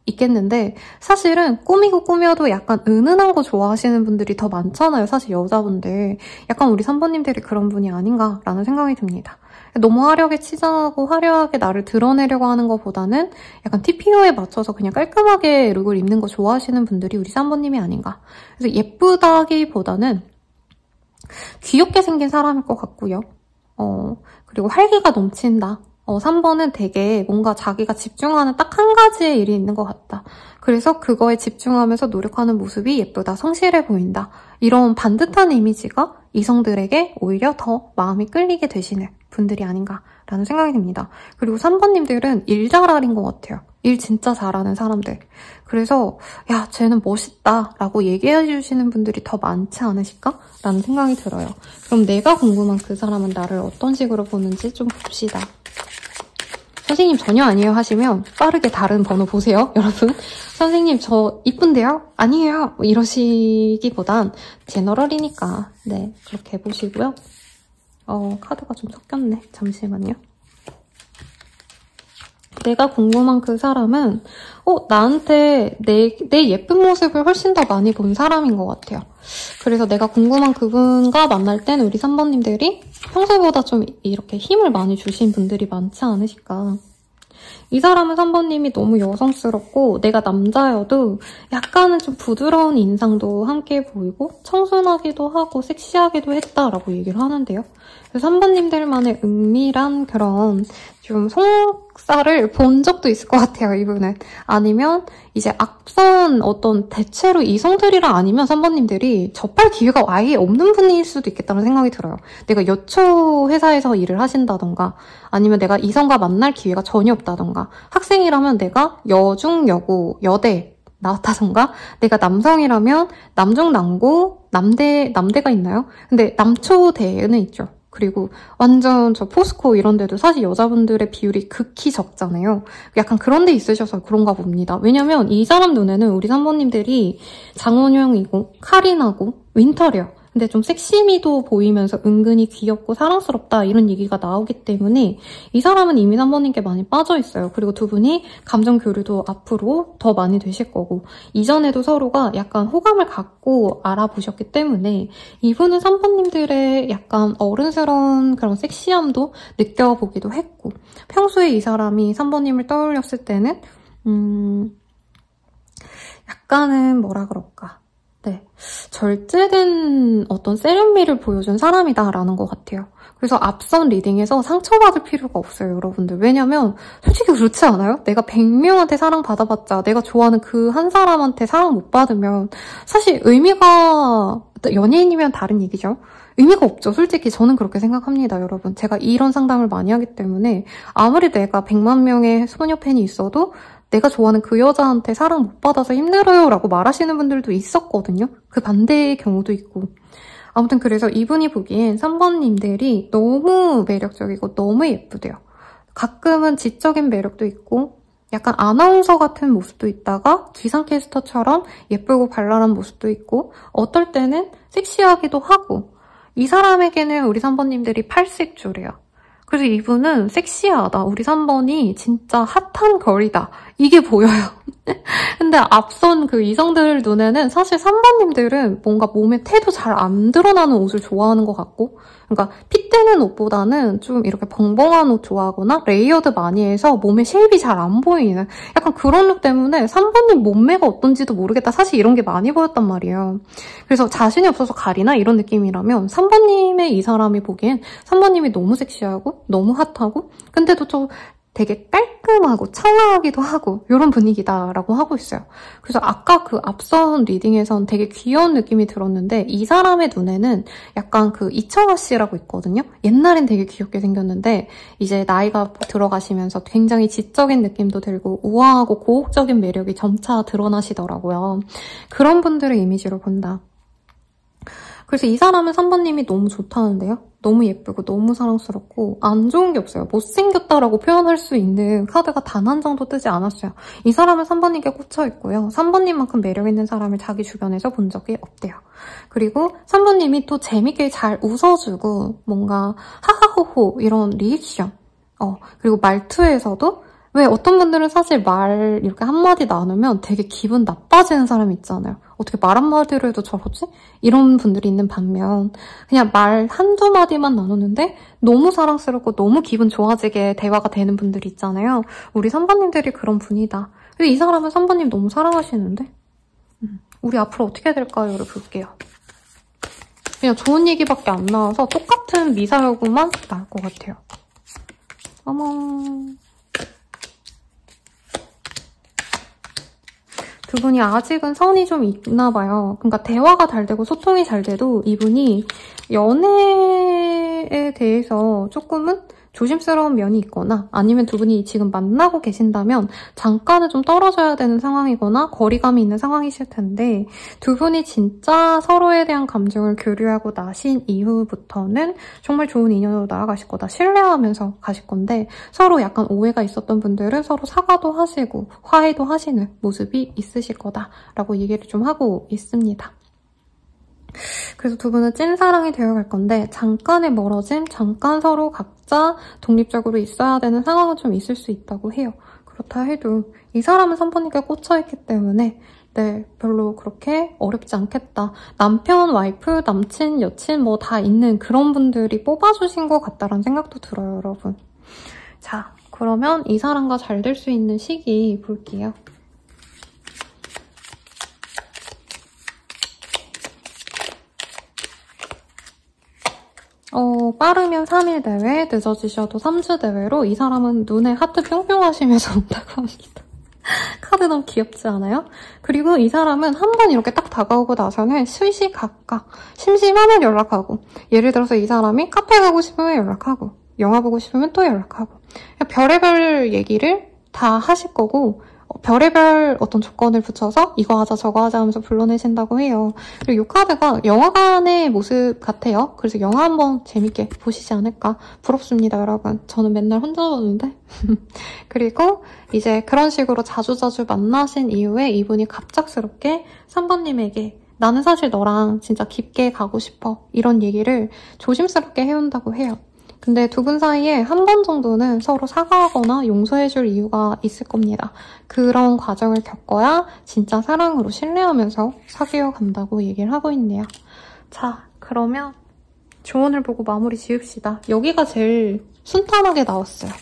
있겠는데 사실은 꾸미고 꾸며도 약간 은은한 거 좋아하시는 분들이 더 많잖아요. 사실 여자분들. 약간 우리 3번님들이 그런 분이 아닌가라는 생각이 듭니다. 너무 화려하게 치장하고 화려하게 나를 드러내려고 하는 것보다는 약간 TPO에 맞춰서 그냥 깔끔하게 룩을 입는 거 좋아하시는 분들이 우리 3번님이 아닌가. 그래서 예쁘다기보다는 귀엽게 생긴 사람일 것 같고요. 그리고 활기가 넘친다. 3번은 되게 뭔가 자기가 집중하는 딱 한 가지의 일이 있는 것 같다. 그래서 그거에 집중하면서 노력하는 모습이 예쁘다, 성실해 보인다. 이런 반듯한 이미지가 이성들에게 오히려 더 마음이 끌리게 되시는 분들이 아닌가라는 생각이 듭니다. 그리고 3번님들은 일 잘하는 것 같아요. 일 진짜 잘하는 사람들. 그래서 야 쟤는 멋있다 라고 얘기해 주시는 분들이 더 많지 않으실까라는 생각이 들어요. 그럼 내가 궁금한 그 사람은 나를 어떤 식으로 보는지 좀 봅시다. 선생님 전혀 아니에요 하시면 빠르게 다른 번호 보세요, 여러분. 선생님 저 이쁜데요? 아니에요. 뭐 이러시기보단 제너럴이니까 그렇게 보시고요. 카드가 좀 섞였네. 잠시만요. 내가 궁금한 그 사람은 나한테 내 예쁜 모습을 훨씬 더 많이 본 사람인 것 같아요. 그래서 내가 궁금한 그분과 만날 때는 우리 3번님들이 평소보다 좀 이렇게 힘을 많이 주신 분들이 많지 않으실까. 이 사람은 3번님이 너무 여성스럽고 내가 남자여도 약간은 좀 부드러운 인상도 함께 보이고 청순하기도 하고 섹시하기도 했다라고 얘기를 하는데요. 그래서 3번님들만의 은밀한 그런 좀 속살을 본 적도 있을 것 같아요, 이분은. 아니면 이제 앞선 어떤 대체로 이성들이랑 아니면 3번님들이 접할 기회가 아예 없는 분일 수도 있겠다는 생각이 들어요. 내가 여초 회사에서 일을 하신다던가 아니면 내가 이성과 만날 기회가 전혀 없다던가 학생이라면 내가 여중, 여고, 여대 나왔다던가 내가 남성이라면 남중, 남고, 남대가 있나요? 근데 남초대는 있죠. 그리고 완전 저 포스코 이런 데도 사실 여자분들의 비율이 극히 적잖아요. 약간 그런 데 있으셔서 그런가 봅니다. 왜냐면 이 사람 눈에는 우리 3번님들이 장원영이고 카린하고 윈터리어. 근데 좀 섹시미도 보이면서 은근히 귀엽고 사랑스럽다 이런 얘기가 나오기 때문에 이 사람은 이미 3번님께 많이 빠져있어요. 그리고 두 분이 감정 교류도 앞으로 더 많이 되실 거고 이전에도 서로가 약간 호감을 갖고 알아보셨기 때문에 이분은 3번님들의 약간 어른스러운 그런 섹시함도 느껴보기도 했고 평소에 이 사람이 3번님을 떠올렸을 때는 약간은 뭐라 그럴까 절제된 어떤 세련미를 보여준 사람이다라는 것 같아요. 그래서 앞선 리딩에서 상처받을 필요가 없어요, 여러분들. 왜냐면 솔직히 그렇지 않아요? 내가 100명한테 사랑받아봤자 내가 좋아하는 그 한 사람한테 사랑 못 받으면 사실 의미가 연예인이면 다른 얘기죠. 의미가 없죠. 솔직히 저는 그렇게 생각합니다, 여러분. 제가 이런 상담을 많이 하기 때문에 아무리 내가 100만 명의 소녀 팬이 있어도 내가 좋아하는 그 여자한테 사랑 못 받아서 힘들어요 라고 말하시는 분들도 있었거든요. 그 반대의 경우도 있고. 아무튼 그래서 이분이 보기엔 3번님들이 너무 매력적이고 너무 예쁘대요. 가끔은 지적인 매력도 있고 약간 아나운서 같은 모습도 있다가 기상캐스터처럼 예쁘고 발랄한 모습도 있고 어떨 때는 섹시하기도 하고 이 사람에게는 우리 3번님들이 팔색조래요. 그래서 이분은 섹시하다. 우리 3번이 진짜 핫한 걸이다. 이게 보여요. 근데 앞선 그 이성들 눈에는 사실 3번님들은 뭔가 몸에 태도 잘 안 드러나는 옷을 좋아하는 것 같고, 그러니까 핏되는 옷보다는 좀 이렇게 벙벙한 옷 좋아하거나 레이어드 많이 해서 몸에 쉐입이 잘 안 보이는 약간 그런 룩 때문에 3번님 몸매가 어떤지도 모르겠다. 사실 이런 게 많이 보였단 말이에요. 그래서 자신이 없어서 가리나 이런 느낌이라면 3번님의 이 사람이 보기엔 3번님이 너무 섹시하고 너무 핫하고 근데도 좀 되게 깔끔하고 청아하기도 하고 이런 분위기다라고 하고 있어요. 그래서 아까 그 앞선 리딩에선 되게 귀여운 느낌이 들었는데 이 사람의 눈에는 약간 그 이청아 씨라고 있거든요. 옛날엔 되게 귀엽게 생겼는데 이제 나이가 들어가시면서 굉장히 지적인 느낌도 들고 우아하고 고혹적인 매력이 점차 드러나시더라고요. 그런 분들의 이미지로 본다. 그래서 이 사람은 3번님이 너무 좋다는데요. 너무 예쁘고 너무 사랑스럽고 안 좋은 게 없어요. 못생겼다라고 표현할 수 있는 카드가 단 한 장도 뜨지 않았어요. 이 사람은 3번님께 꽂혀있고요. 3번님만큼 매력있는 사람을 자기 주변에서 본 적이 없대요. 그리고 3번님이 또 재밌게 잘 웃어주고 뭔가 하하호호 이런 리액션 그리고 말투에서도 왜 어떤 분들은 사실 말 이렇게 한마디 나누면 되게 기분 나빠지는 사람이 있잖아요. 어떻게 말 한마디로 해도 저러지? 이런 분들이 있는 반면 그냥 말 한두 마디만 나누는데 너무 사랑스럽고 너무 기분 좋아지게 대화가 되는 분들이 있잖아요. 우리 3번님들이 그런 분이다. 근데 이 사람은 3번님 너무 사랑하시는데? 우리 앞으로 어떻게 될까요?를 볼게요. 그냥 좋은 얘기밖에 안 나와서 똑같은 미사여구만 나올 것 같아요. 어머... 두 분이 아직은 선이 좀 있나 봐요. 그러니까 대화가 잘 되고 소통이 잘 돼도 이분이 연애에 대해서 조금은 조심스러운 면이 있거나 아니면 두 분이 지금 만나고 계신다면 잠깐은 좀 떨어져야 되는 상황이거나 거리감이 있는 상황이실 텐데 두 분이 진짜 서로에 대한 감정을 교류하고 나신 이후부터는 정말 좋은 인연으로 나아가실 거다. 신뢰하면서 가실 건데 서로 약간 오해가 있었던 분들은 서로 사과도 하시고 화해도 하시는 모습이 있으실 거다라고 얘기를 좀 하고 있습니다. 그래서 두 분은 찐사랑이 되어갈 건데 잠깐의 멀어짐, 잠깐 서로 각자 독립적으로 있어야 되는 상황은 좀 있을 수 있다고 해요. 그렇다 해도 이 사람은 3번님께 꽂혀있기 때문에 네, 별로 그렇게 어렵지 않겠다. 남편, 와이프, 남친, 여친 뭐 다 있는 그런 분들이 뽑아주신 것 같다라는 생각도 들어요, 여러분. 자, 그러면 이 사람과 잘 될 수 있는 시기 볼게요. 빠르면 3일 대회, 늦어지셔도 3주 대회로 이 사람은 눈에 하트 뿅뿅 하시면서 온다고 합니다. 카드 너무 귀엽지 않아요? 그리고 이 사람은 한 번 이렇게 딱 다가오고 나서는 시시각각 심심하면 연락하고 예를 들어서 이 사람이 카페 가고 싶으면 연락하고 영화 보고 싶으면 또 연락하고 별의별 얘기를 다 하실 거고 별의별 어떤 조건을 붙여서 이거 하자 저거 하자 하면서 불러내신다고 해요. 그리고 이 카드가 영화관의 모습 같아요. 그래서 영화 한번 재밌게 보시지 않을까. 부럽습니다, 여러분. 저는 맨날 혼자 보는데. 그리고 이제 그런 식으로 자주자주 만나신 이후에 이분이 갑작스럽게 3번님에게 나는 사실 너랑 진짜 깊게 가고 싶어. 이런 얘기를 조심스럽게 해온다고 해요. 근데 두 분 사이에 한 번 정도는 서로 사과하거나 용서해줄 이유가 있을 겁니다. 그런 과정을 겪어야 진짜 사랑으로 신뢰하면서 사귀어 간다고 얘기를 하고 있네요. 자, 그러면 조언을 보고 마무리 지읍시다. 여기가 제일 순탄하게 나왔어요.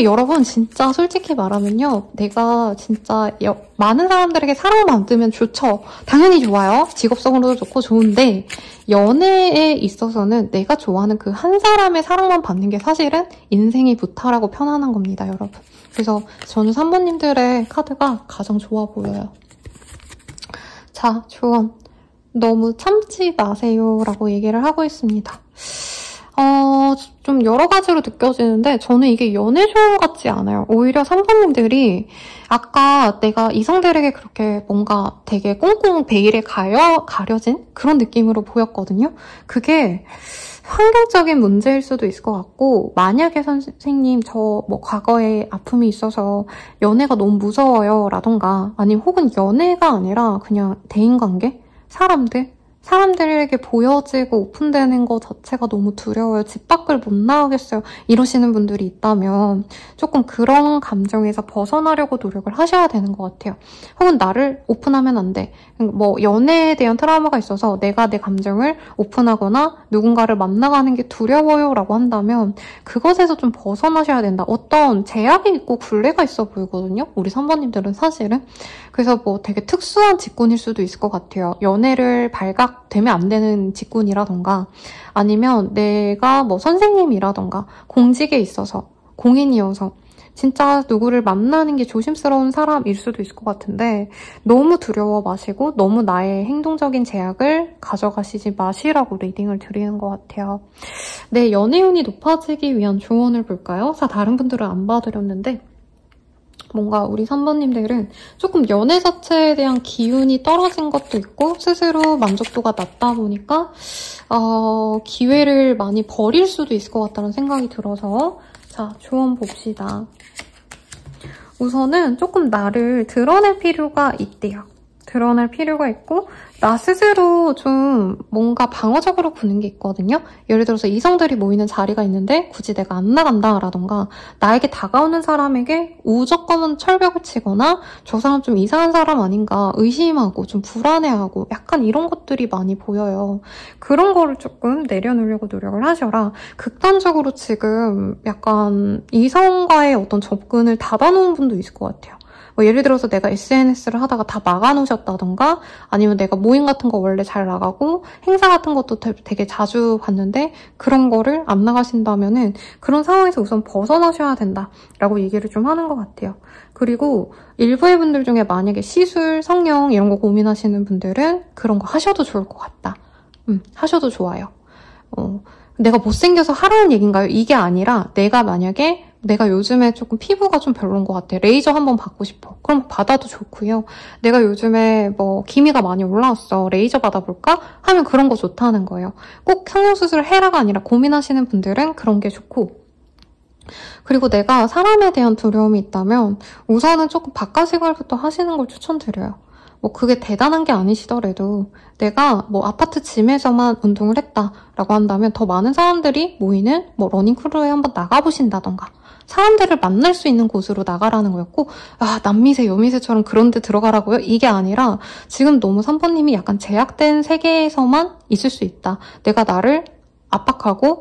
여러분 진짜 솔직히 말하면요. 내가 진짜 많은 사람들에게 사랑을 받으면 좋죠. 당연히 좋아요. 직업성으로도 좋고 좋은데 연애에 있어서는 내가 좋아하는 그 한 사람의 사랑만 받는 게 사실은 인생이 무탈하고 편안한 겁니다, 여러분. 그래서 저는 3번님들의 카드가 가장 좋아 보여요. 자, 조언. 너무 참지 마세요라고 얘기를 하고 있습니다. 좀 여러 가지로 느껴지는데 저는 이게 연애 조언 같지 않아요. 오히려 3번님들이 아까 내가 이성들에게 그렇게 뭔가 되게 꽁꽁 베일에 가려진 그런 느낌으로 보였거든요. 그게 환경적인 문제일 수도 있을 것 같고 만약에 선생님 저 뭐 과거에 아픔이 있어서 연애가 너무 무서워요 라던가 아니면 혹은 연애가 아니라 그냥 대인관계? 사람들? 사람들에게 보여지고 오픈되는 것 자체가 너무 두려워요. 집 밖을 못 나오겠어요. 이러시는 분들이 있다면 조금 그런 감정에서 벗어나려고 노력을 하셔야 되는 것 같아요. 혹은 나를 오픈하면 안 돼. 뭐 연애에 대한 트라우마가 있어서 내가 내 감정을 오픈하거나 누군가를 만나가는 게 두려워요 라고 한다면 그것에서 좀 벗어나셔야 된다. 어떤 제약이 있고 굴레가 있어 보이거든요. 우리 선배님들은 사실은. 그래서 뭐 되게 특수한 직군일 수도 있을 것 같아요. 연애를 발각되면 안 되는 직군이라던가 아니면 내가 뭐 선생님이라던가 공직에 있어서 공인이어서 진짜 누구를 만나는 게 조심스러운 사람일 수도 있을 것 같은데 너무 두려워 마시고 너무 나의 행동적인 제약을 가져가시지 마시라고 리딩을 드리는 것 같아요. 네, 연애운이 높아지기 위한 조언을 볼까요? 다른 분들은 안 봐드렸는데 뭔가 우리 3번님들은 조금 연애 자체에 대한 기운이 떨어진 것도 있고 스스로 만족도가 낮다 보니까 기회를 많이 버릴 수도 있을 것 같다는 생각이 들어서 자, 조언 봅시다. 우선은 조금 나를 드러낼 필요가 있대요. 드러낼 필요가 있고 나 스스로 좀 뭔가 방어적으로 구는 게 있거든요. 예를 들어서 이성들이 모이는 자리가 있는데 굳이 내가 안 나간다라던가 나에게 다가오는 사람에게 무조건 철벽을 치거나 저 사람 좀 이상한 사람 아닌가 의심하고 좀 불안해하고 약간 이런 것들이 많이 보여요. 그런 거를 조금 내려놓으려고 노력을 하셔라. 극단적으로 지금 약간 이성과의 어떤 접근을 닫아놓은 분도 있을 것 같아요. 뭐 예를 들어서 내가 SNS를 하다가 다 막아놓으셨다던가 아니면 내가 모임 같은 거 원래 잘 나가고 행사 같은 것도 되게 자주 봤는데 그런 거를 안 나가신다면은 그런 상황에서 우선 벗어나셔야 된다라고 얘기를 좀 하는 것 같아요. 그리고 일부의 분들 중에 만약에 시술, 성형 이런 거 고민하시는 분들은 그런 거 하셔도 좋을 것 같다. 하셔도 좋아요. 내가 못생겨서 하라는 얘기인가요? 이게 아니라 내가 만약에 내가 요즘에 조금 피부가 좀 별론 것 같아. 레이저 한번 받고 싶어. 그럼 받아도 좋고요. 내가 요즘에 뭐 기미가 많이 올라왔어. 레이저 받아볼까? 하면 그런 거 좋다는 거예요. 꼭 성형수술을 해라가 아니라 고민하시는 분들은 그런 게 좋고 그리고 내가 사람에 대한 두려움이 있다면 우선은 조금 바깥 생활부터 하시는 걸 추천드려요. 뭐 그게 대단한 게 아니시더라도 내가 뭐 아파트 짐에서만 운동을 했다라고 한다면 더 많은 사람들이 모이는 뭐 러닝크루에 한번 나가보신다던가 사람들을 만날 수 있는 곳으로 나가라는 거였고 남미세, 여미세처럼 그런 데 들어가라고요? 이게 아니라 지금 너무 3번님이 약간 제약된 세계에서만 있을 수 있다. 내가 나를 압박하고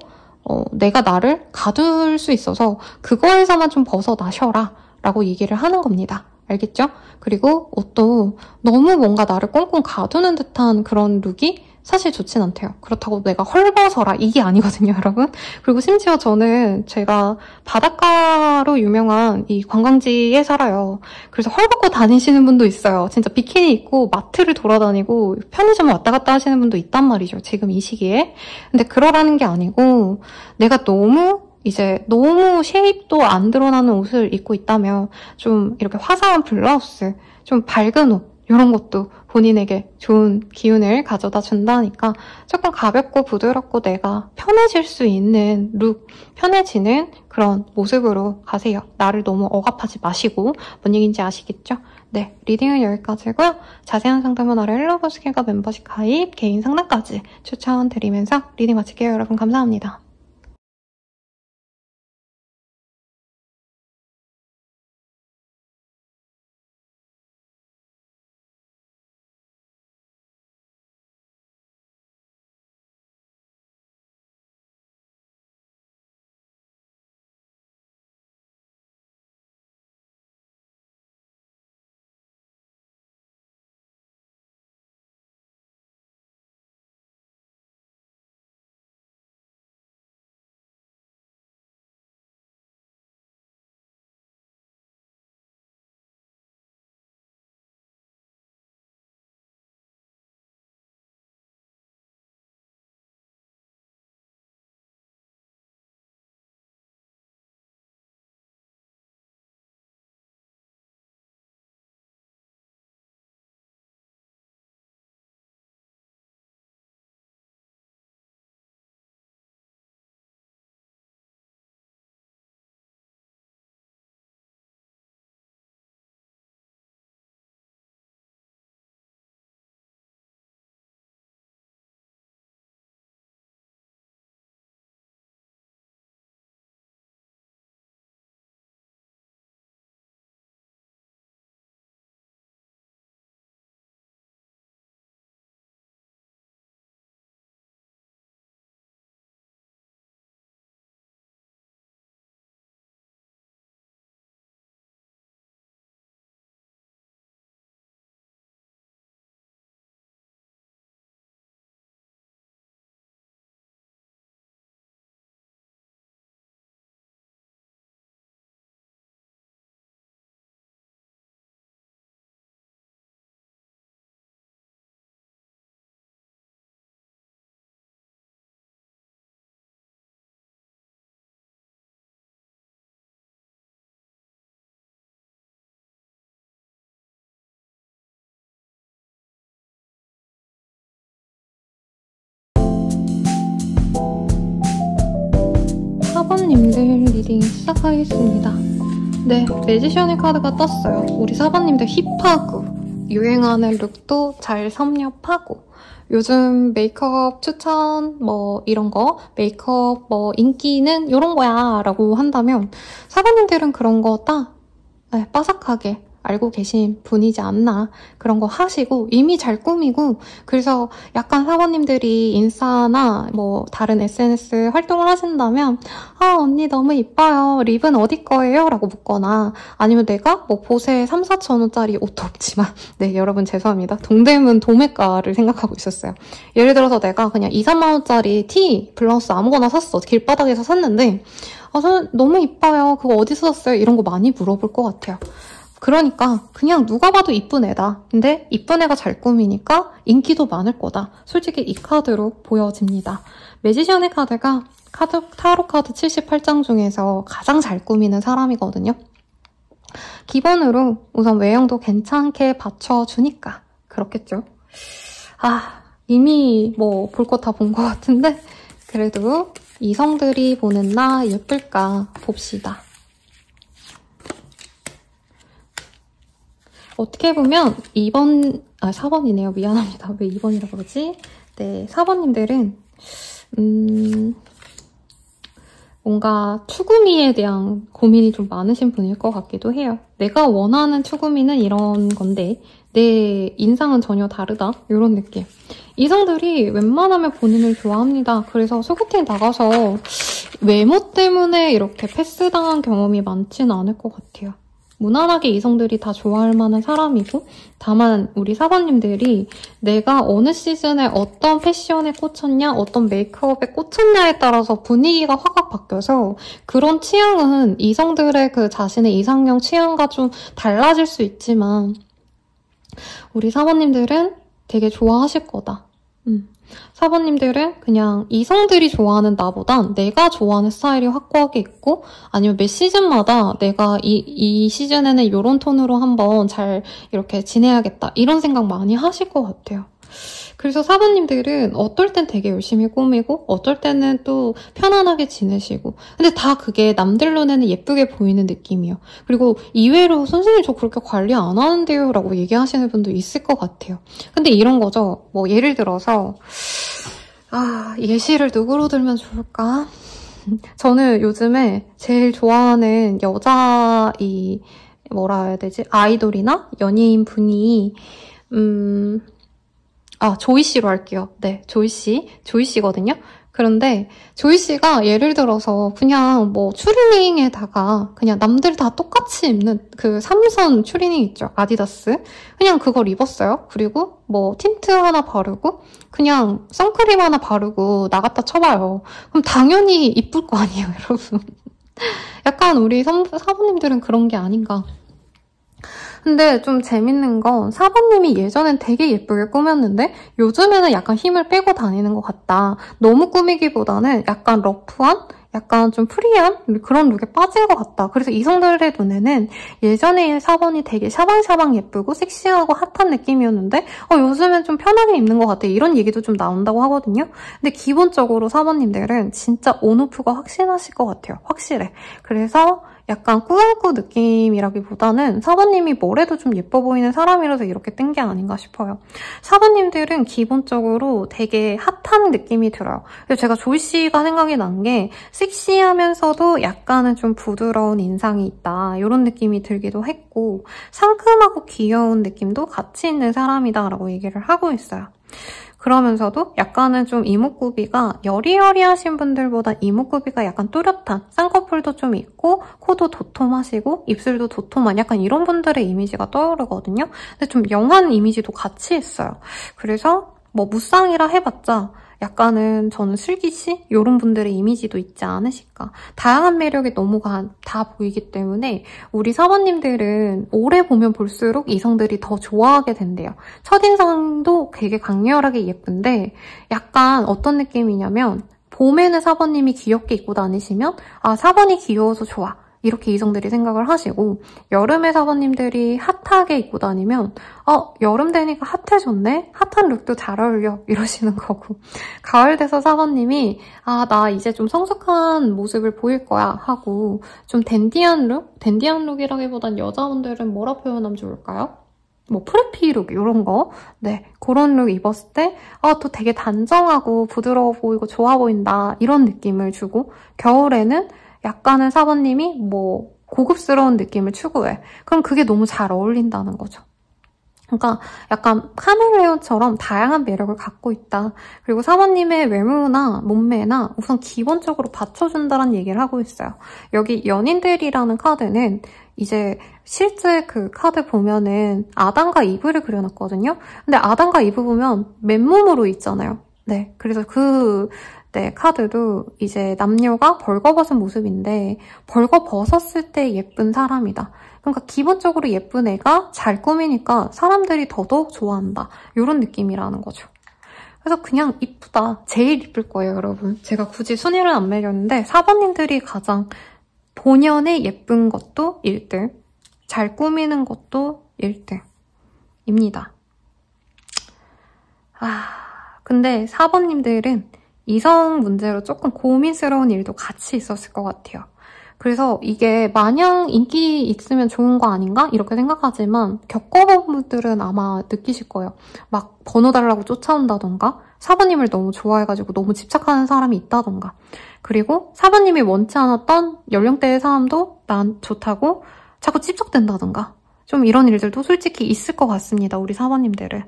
내가 나를 가둘 수 있어서 그거에서만 좀 벗어나셔라 라고 얘기를 하는 겁니다. 알겠죠? 그리고 옷도 너무 뭔가 나를 꽁꽁 가두는 듯한 그런 룩이 사실 좋진 않대요. 그렇다고 내가 헐벗어라 이게 아니거든요, 여러분. 그리고 심지어 저는 제가 바닷가로 유명한 이 관광지에 살아요. 그래서 헐벗고 다니시는 분도 있어요. 진짜 비키니 입고 마트를 돌아다니고 편의점 왔다 갔다 하시는 분도 있단 말이죠. 지금 이 시기에. 근데 그러라는 게 아니고 내가 너무 쉐입도 안 드러나는 옷을 입고 있다면 좀 이렇게 화사한 블라우스, 좀 밝은 옷 이런 것도 본인에게 좋은 기운을 가져다 준다니까 조금 가볍고 부드럽고 내가 편해질 수 있는 룩, 편해지는 그런 모습으로 가세요. 나를 너무 억압하지 마시고 뭔 얘기인지 아시겠죠? 네, 리딩은 여기까지고요. 자세한 상담은 아래 헬로버스케가 멤버십 가입, 개인 상담까지 추천드리면서 리딩 마칠게요. 여러분 감사합니다. 4번님들 리딩 시작하겠습니다. 네, 매지션의 카드가 떴어요. 우리 4번님들 힙하고 유행하는 룩도 잘 섭렵하고 요즘 메이크업 추천 뭐 이런 거 메이크업 뭐 인기는 이런 거야 라고 한다면 4번님들은 그런 거 딱 빠삭하게 알고 계신 분이지 않나. 그런 거 하시고 이미 잘 꾸미고 그래서 약간 4번님들이 인스타나 뭐 다른 SNS 활동을 하신다면 아 언니 너무 이뻐요. 립은 어디 거예요? 라고 묻거나 아니면 내가 뭐 보세 3, 4천 원짜리 옷도 없지만 네 여러분 죄송합니다. 동대문 도매가를 생각하고 있었어요. 예를 들어서 내가 그냥 2, 3만 원짜리 티, 블라우스 아무거나 샀어. 길바닥에서 샀는데 아, 저 너무 이뻐요. 그거 어디서 샀어요? 이런 거 많이 물어볼 것 같아요. 그러니까 그냥 누가 봐도 이쁜 애다. 근데 이쁜 애가 잘 꾸미니까 인기도 많을 거다. 솔직히 이 카드로 보여집니다. 매지션의 카드가 타로 카드 78장 중에서 가장 잘 꾸미는 사람이거든요. 기본으로 우선 외형도 괜찮게 받쳐주니까 그렇겠죠. 아 이미 뭐 볼 거 다 본 것 같은데 그래도 이성들이 보는 나 예쁠까 봅시다. 어떻게 보면 4번이네요. 미안합니다. 왜 2번이라고 그러지? 네, 4번님들은 뭔가 추구미에 대한 고민이 좀 많으신 분일 것 같기도 해요. 내가 원하는 추구미는 이런 건데 내 인상은 전혀 다르다. 이런 느낌. 이성들이 웬만하면 본인을 좋아합니다. 그래서 소개팅 나가서 외모 때문에 이렇게 패스당한 경험이 많지는 않을 것 같아요. 무난하게 이성들이 다 좋아할 만한 사람이고 다만 우리 4번님들이 내가 어느 시즌에 어떤 패션에 꽂혔냐 어떤 메이크업에 꽂혔냐에 따라서 분위기가 확 바뀌어서 그런 취향은 이성들의 그 자신의 이상형 취향과 좀 달라질 수 있지만 우리 4번님들은 되게 좋아하실 거다. 4번님들은 그냥 이성들이 좋아하는 나보단 내가 좋아하는 스타일이 확고하게 있고 아니면 매 시즌마다 내가 이 시즌에는 이런 톤으로 한번 잘 이렇게 지내야겠다 이런 생각 많이 하실 것 같아요. 그래서 4번님들은 어떨 땐 되게 열심히 꾸미고 어떨 때는 또 편안하게 지내시고 근데 다 그게 남들 눈에는 예쁘게 보이는 느낌이에요. 그리고 이외로 선생님 저 그렇게 관리 안 하는데요 라고 얘기하시는 분도 있을 것 같아요. 근데 이런 거죠. 뭐 예를 들어서 예시를 누구로 들면 좋을까? 저는 요즘에 제일 좋아하는 여자 뭐라 해야 되지? 아이돌이나 연예인 분이 조이씨로 할게요. 네, 조이씨거든요. 그런데 조이씨가 예를 들어서 그냥 뭐 추리닝에다가 그냥 남들 다 똑같이 입는 그 3선 추리닝 있죠. 아디다스. 그냥 그걸 입었어요. 그리고 뭐 틴트 하나 바르고 그냥 선크림 하나 바르고 나갔다 쳐봐요. 그럼 당연히 이쁠 거 아니에요, 여러분. 약간 우리 4번님들은 그런 게 아닌가. 근데 좀 재밌는 건 4번님이 예전엔 되게 예쁘게 꾸몄는데 요즘에는 약간 힘을 빼고 다니는 것 같다. 너무 꾸미기보다는 약간 러프한? 약간 좀 프리한 그런 룩에 빠진 것 같다. 그래서 이성들의 눈에는 예전에 4번이 되게 샤방샤방 예쁘고 섹시하고 핫한 느낌이었는데 요즘엔 좀 편하게 입는 것 같아. 이런 얘기도 좀 나온다고 하거든요. 근데 기본적으로 4번님들은 진짜 온오프가 확실하실 것 같아요. 확실해. 그래서 약간 꾸안꾸 느낌이라기보다는 4번님이 뭘 해도 좀 예뻐 보이는 사람이라서 이렇게 뜬 게 아닌가 싶어요. 4번님들은 기본적으로 되게 핫한 느낌이 들어요. 그래서 제가 조이씨가 생각이 난 게 섹시하면서도 약간은 좀 부드러운 인상이 있다. 이런 느낌이 들기도 했고 상큼하고 귀여운 느낌도 같이 있는 사람이다라고 얘기를 하고 있어요. 그러면서도 약간은 좀 이목구비가 여리여리하신 분들보다 이목구비가 약간 또렷한 쌍꺼풀도 좀 있고 코도 도톰하시고 입술도 도톰한 약간 이런 분들의 이미지가 떠오르거든요. 근데 좀 영한 이미지도 같이 있어요. 그래서 뭐 무쌍이라 해봤자 약간은 저는 슬기씨? 이런 분들의 이미지도 있지 않으실까. 다양한 매력이 너무 다 보이기 때문에 우리 4번님들은 오래 보면 볼수록 이성들이 더 좋아하게 된대요. 첫인상도 되게 강렬하게 예쁜데 약간 어떤 느낌이냐면 봄에는 4번님이 귀엽게 입고 다니시면 4번이 귀여워서 좋아. 이렇게 이성들이 생각을 하시고, 여름에 사모님들이 핫하게 입고 다니면 여름 되니까 핫해졌네? 핫한 룩도 잘 어울려 이러시는 거고, 가을 돼서 사모님이 나 이제 좀 성숙한 모습을 보일 거야 하고 좀 댄디한 룩? 댄디한 룩이라기보단 여자분들은 뭐라 표현하면 좋을까요? 뭐 프레피 룩 이런 거, 네, 그런 룩 입었을 때 또 되게 단정하고 부드러워 보이고 좋아 보인다 이런 느낌을 주고, 겨울에는 약간은 사모님이 뭐 고급스러운 느낌을 추구해. 그럼 그게 너무 잘 어울린다는 거죠. 그러니까 약간 카멜레온처럼 다양한 매력을 갖고 있다. 그리고 사모님의 외모나 몸매나 우선 기본적으로 받쳐준다는 얘기를 하고 있어요. 여기 연인들이라는 카드는 이제 실제 그 카드 보면은 아담과 이브를 그려놨거든요. 근데 아담과 이브 보면 맨몸으로 있잖아요. 네, 그래서 네, 카드도 이제 남녀가 벌거벗은 모습인데 벌거벗었을 때 예쁜 사람이다. 그러니까 기본적으로 예쁜 애가 잘 꾸미니까 사람들이 더더욱 좋아한다. 이런 느낌이라는 거죠. 그래서 그냥 이쁘다. 제일 이쁠 거예요, 여러분. 제가 굳이 순위를 안 매겼는데 4번님들이 가장 본연의 예쁜 것도 1등, 잘 꾸미는 것도 1등입니다. 근데 4번님들은 이성 문제로 조금 고민스러운 일도 같이 있었을 것 같아요. 그래서 이게 마냥 인기 있으면 좋은 거 아닌가? 이렇게 생각하지만 겪어본 분들은 아마 느끼실 거예요. 막 번호 달라고 쫓아온다던가, 4번님을 너무 좋아해가지고 너무 집착하는 사람이 있다던가, 그리고 4번님이 원치 않았던 연령대의 사람도 난 좋다고 자꾸 찝적된다던가, 좀 이런 일들도 솔직히 있을 것 같습니다, 우리 4번님들은.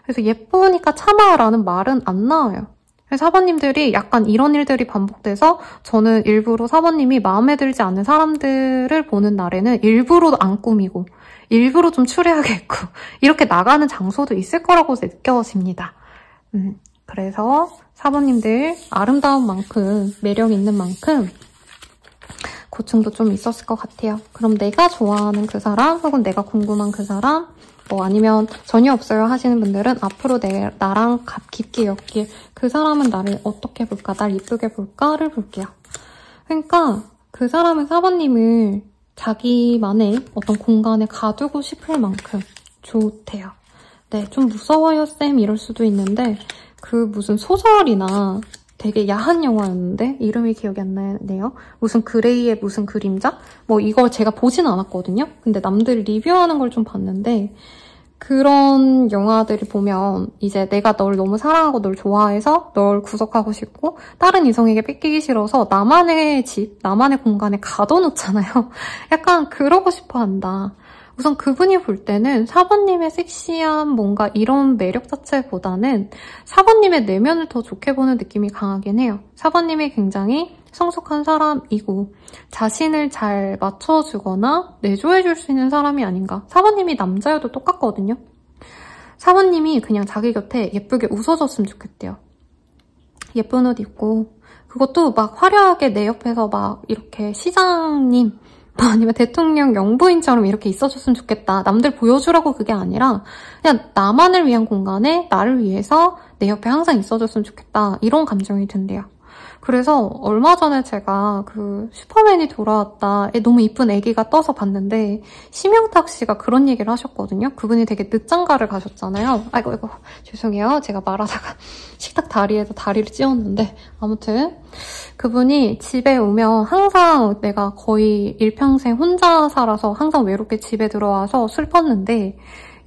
그래서 예쁘니까 참아라는 말은 안 나와요. 사번님들이 약간 이런 일들이 반복돼서 저는 일부러 사번님이 마음에 들지 않는 사람들을 보는 날에는 일부러 안 꾸미고 일부러 좀 추레하게 입고 이렇게 나가는 장소도 있을 거라고 느껴집니다. 그래서 사번님들 아름다운 만큼 매력 있는 만큼 고충도 좀 있었을 것 같아요. 그럼 내가 좋아하는 그 사람 혹은 내가 궁금한 그 사람, 뭐 아니면 전혀 없어요 하시는 분들은 앞으로 나랑 깊게 엮일 그 사람은 나를 어떻게 볼까, 날 이쁘게 볼까를 볼게요. 그러니까 그 사람은 4번님을 자기만의 어떤 공간에 가두고 싶을 만큼 좋대요. 네, 좀 무서워요 쌤 이럴 수도 있는데 그 무슨 소설이나 되게 야한 영화였는데 이름이 기억이 안 나네요. 무슨 그레이의 무슨 그림자? 뭐 이거 제가 보진 않았거든요. 근데 남들 리뷰하는 걸 좀 봤는데 그런 영화들을 보면 이제 내가 널 너무 사랑하고 널 좋아해서 널 구속하고 싶고 다른 이성에게 뺏기기 싫어서 나만의 집, 나만의 공간에 가둬놓잖아요. 약간 그러고 싶어 한다. 우선 그분이 볼 때는 4번님의 섹시한 뭔가 이런 매력 자체보다는 4번님의 내면을 더 좋게 보는 느낌이 강하긴 해요. 4번님이 굉장히 성숙한 사람이고 자신을 잘 맞춰주거나 내조해줄 수 있는 사람이 아닌가. 4번님이 남자여도 똑같거든요. 4번님이 그냥 자기 곁에 예쁘게 웃어줬으면 좋겠대요. 예쁜 옷 입고 그것도 막 화려하게 내 옆에서 막 이렇게 시장님 아니면 대통령 영부인처럼 이렇게 있어줬으면 좋겠다. 남들 보여주라고 그게 아니라 그냥 나만을 위한 공간에 나를 위해서 내 옆에 항상 있어줬으면 좋겠다. 이런 감정이 든대요. 그래서 얼마 전에 제가 그 슈퍼맨이 돌아왔다에 너무 이쁜 애기가 떠서 봤는데 심영탁 씨가 그런 얘기를 하셨거든요. 그분이 되게 늦장가를 가셨잖아요. 아이고 죄송해요. 제가 말하다가 식탁 다리에서 다리를 찧었는데 아무튼 그분이 집에 오면 항상 내가 거의 일평생 혼자 살아서 항상 외롭게 집에 들어와서 슬펐는데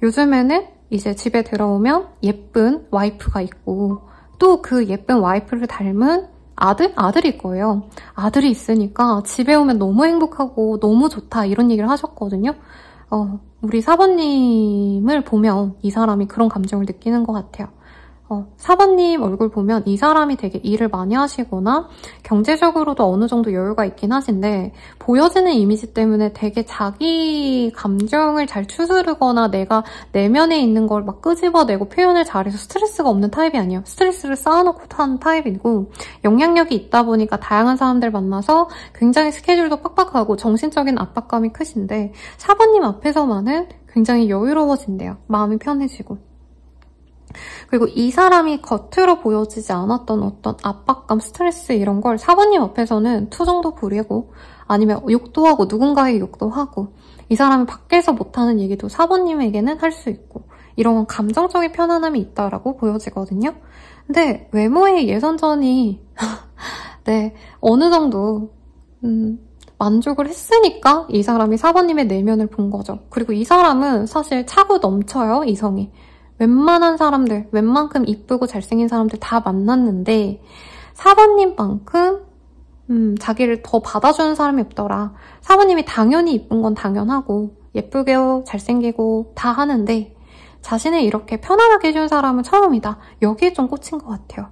요즘에는 이제 집에 들어오면 예쁜 와이프가 있고 또 그 예쁜 와이프를 닮은 아들일 거예요. 아들이 있으니까 집에 오면 너무 행복하고 너무 좋다 이런 얘기를 하셨거든요. 우리 4번님을 보면 이 사람이 그런 감정을 느끼는 것 같아요. 4번님 얼굴 보면 이 사람이 되게 일을 많이 하시거나 경제적으로도 어느 정도 여유가 있긴 하신데 보여지는 이미지 때문에 되게 자기 감정을 잘 추스르거나 내가 내면에 있는 걸 막 끄집어내고 표현을 잘해서 스트레스가 없는 타입이 아니에요. 스트레스를 쌓아놓고 하는 타입이고 영향력이 있다 보니까 다양한 사람들 만나서 굉장히 스케줄도 빡빡하고 정신적인 압박감이 크신데 4번님 앞에서만은 굉장히 여유로워진대요. 마음이 편해지고. 그리고 이 사람이 겉으로 보여지지 않았던 어떤 압박감, 스트레스 이런 걸 4번님 앞에서는 투정도 부리고 아니면 욕도 하고 누군가의 욕도 하고 이 사람이 밖에서 못하는 얘기도 사모님에게는 할 수 있고 이런 감정적인 편안함이 있다라고 보여지거든요. 근데 외모의 예선전이 네, 어느 정도 만족을 했으니까 이 사람이 사모님의 내면을 본 거죠. 그리고 이 사람은 사실 차고 넘쳐요, 이성이. 웬만한 사람들, 웬만큼 이쁘고 잘생긴 사람들 다 만났는데 사모님만큼 자기를 더 받아주는 사람이 없더라. 사모님이 당연히 이쁜 건 당연하고 예쁘고 잘생기고 다 하는데 자신을 이렇게 편안하게 해준 사람은 처음이다. 여기에 좀 꽂힌 것 같아요.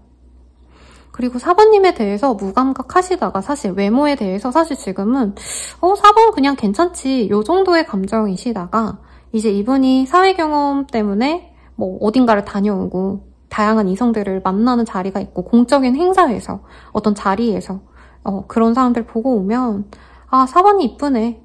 그리고 사모님에 대해서 무감각하시다가 사실 외모에 대해서 사실 지금은 사모는 그냥 괜찮지 요 정도의 감정이시다가 이제 이분이 사회 경험 때문에 뭐 어딘가를 다녀오고 다양한 이성들을 만나는 자리가 있고 공적인 행사에서 어떤 자리에서 그런 사람들 보고 오면 아 사모님 이쁘네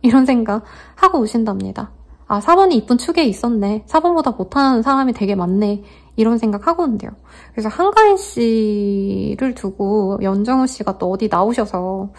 이런 생각 하고 오신답니다. 아 사모님 이쁜 축에 있었네. 사모보다 못하는 사람이 되게 많네. 이런 생각 하거든요. 그래서 한가인 씨를 두고 연정우 씨가 또 어디 나오셔서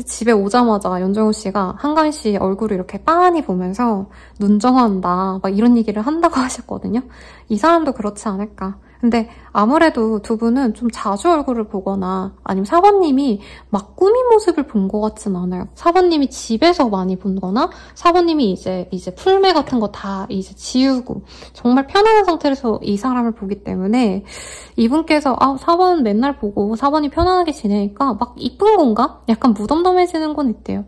집에 오자마자 연정우 씨가 한가인 씨 얼굴을 이렇게 빤히 보면서 눈정화한다 막 이런 얘기를 한다고 하셨거든요. 이 사람도 그렇지 않을까. 근데 아무래도 두 분은 좀 자주 얼굴을 보거나 아니면 사모님이 막 꾸민 모습을 본 것 같진 않아요. 사모님이 집에서 많이 본거나 사모님이 이제 풀메 같은 거 다 이제 지우고 정말 편안한 상태에서 이 사람을 보기 때문에 이분께서 사모는 맨날 보고 사모님 편안하게 지내니까 막 이쁜 건가? 약간 무덤덤해지는 건 있대요.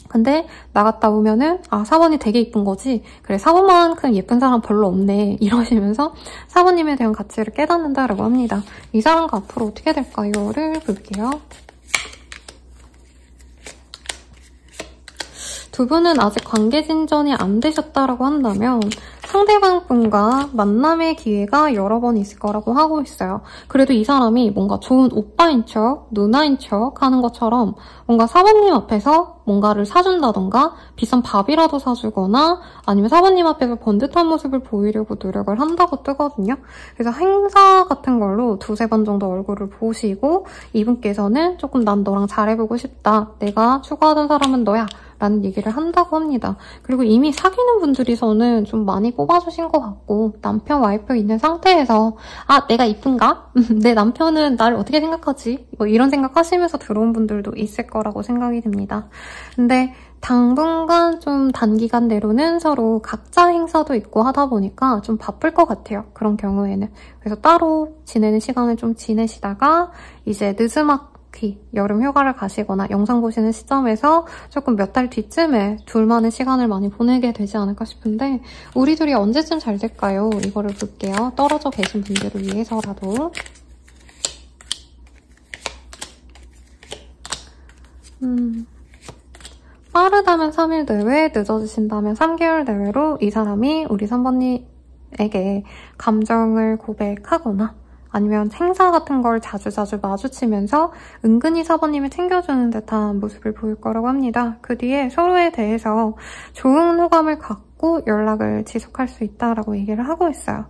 근데 나갔다 오면은 사모님 되게 이쁜 거지? 그래 사모만큼 예쁜 사람 별로 없네 이러시면서 사모님에 대한 가치를 깨닫는다라고 합니다. 이 사람과 앞으로 어떻게 될까요?를 볼게요. 두 분은 아직 관계 진전이 안 되셨다라고 한다면 상대방 분과 만남의 기회가 여러 번 있을 거라고 하고 있어요. 그래도 이 사람이 뭔가 좋은 오빠인 척, 누나인 척 하는 것처럼 뭔가 사모님 앞에서 뭔가를 사준다던가 비싼 밥이라도 사주거나 아니면 사모님 앞에서 번듯한 모습을 보이려고 노력을 한다고 뜨거든요. 그래서 행사 같은 걸로 2-3번 정도 얼굴을 보시고 이분께서는 조금 난 너랑 잘해보고 싶다. 내가 추구하던 사람은 너야. 라는 얘기를 한다고 합니다. 그리고 이미 사귀는 분들이서는 좀 많이 뽑아주신 것 같고 남편, 와이프 있는 상태에서 내가 이쁜가? 내 남편은 나를 어떻게 생각하지? 뭐 이런 생각하시면서 들어온 분들도 있을 거라고 생각이 듭니다. 근데 당분간 좀 단기간 내로는 서로 각자 행사도 있고 하다 보니까 좀 바쁠 것 같아요. 그런 경우에는. 그래서 따로 지내는 시간을 좀 지내시다가 이제 늦음막 여름 휴가를 가시거나 영상 보시는 시점에서 조금 몇 달 뒤쯤에 둘만의 시간을 많이 보내게 되지 않을까 싶은데 우리 둘이 언제쯤 잘 될까요? 이거를 볼게요. 떨어져 계신 분들을 위해서라도. 빠르다면 3일 내외, 늦어지신다면 3개월 내외로 이 사람이 우리 3번님에게 감정을 고백하거나 아니면 행사 같은 걸 자주자주 마주치면서 은근히 사모님을 챙겨주는 듯한 모습을 보일 거라고 합니다. 그 뒤에 서로에 대해서 좋은 호감을 갖고 연락을 지속할 수 있다라고 얘기를 하고 있어요.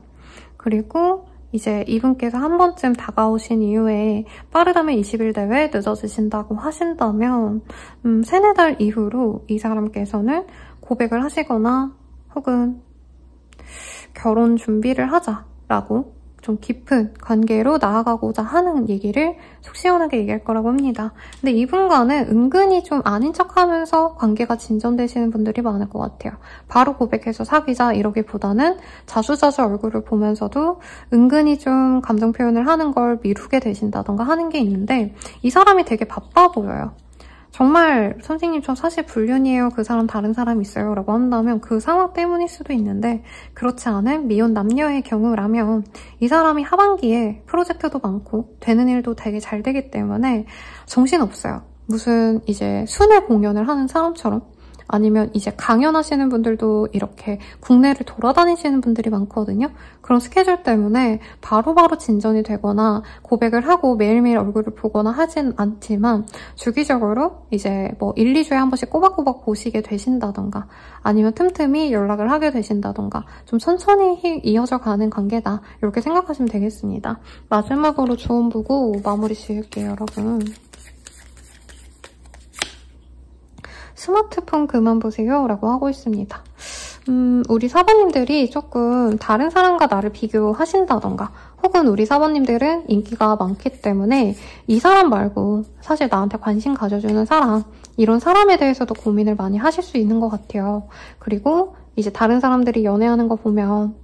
그리고 이제 이분께서 한 번쯤 다가오신 이후에 빠르다면 20일 내외 늦어지신다고 하신다면 3-4달 이후로 이 사람께서는 고백을 하시거나 혹은 결혼 준비를 하자라고 좀 깊은 관계로 나아가고자 하는 얘기를 속 시원하게 얘기할 거라고 합니다. 근데 이분과는 은근히 좀 아닌 척하면서 관계가 진전되시는 분들이 많을 것 같아요. 바로 고백해서 사귀자 이러기보다는 자주자주 얼굴을 보면서도 은근히 좀 감정 표현을 하는 걸 미루게 되신다던가 하는 게 있는데 이 사람이 되게 바빠 보여요. 정말 선생님 저 사실 불륜이에요. 그 사람 다른 사람 있어요. 라고 한다면 그 상황 때문일 수도 있는데 그렇지 않은 미혼 남녀의 경우라면 이 사람이 하반기에 프로젝트도 많고 되는 일도 되게 잘 되기 때문에 정신없어요. 무슨 이제 순회 공연을 하는 사람처럼 아니면 이제 강연하시는 분들도 이렇게 국내를 돌아다니시는 분들이 많거든요. 그런 스케줄 때문에 바로바로 진전이 되거나 고백을 하고 매일매일 얼굴을 보거나 하진 않지만 주기적으로 이제 뭐 1-2주에 한 번씩 꼬박꼬박 보시게 되신다던가 아니면 틈틈이 연락을 하게 되신다던가 좀 천천히 이어져 가는 관계다. 이렇게 생각하시면 되겠습니다. 마지막으로 조언 보고 마무리 지을게요, 여러분. 스마트폰 그만 보세요 라고 하고 있습니다. 우리 사번님들이 조금 다른 사람과 나를 비교하신다던가 혹은 우리 사번님들은 인기가 많기 때문에 이 사람 말고 사실 나한테 관심 가져주는 사람, 이런 사람에 대해서도 고민을 많이 하실 수 있는 것 같아요. 그리고 이제 다른 사람들이 연애하는 거 보면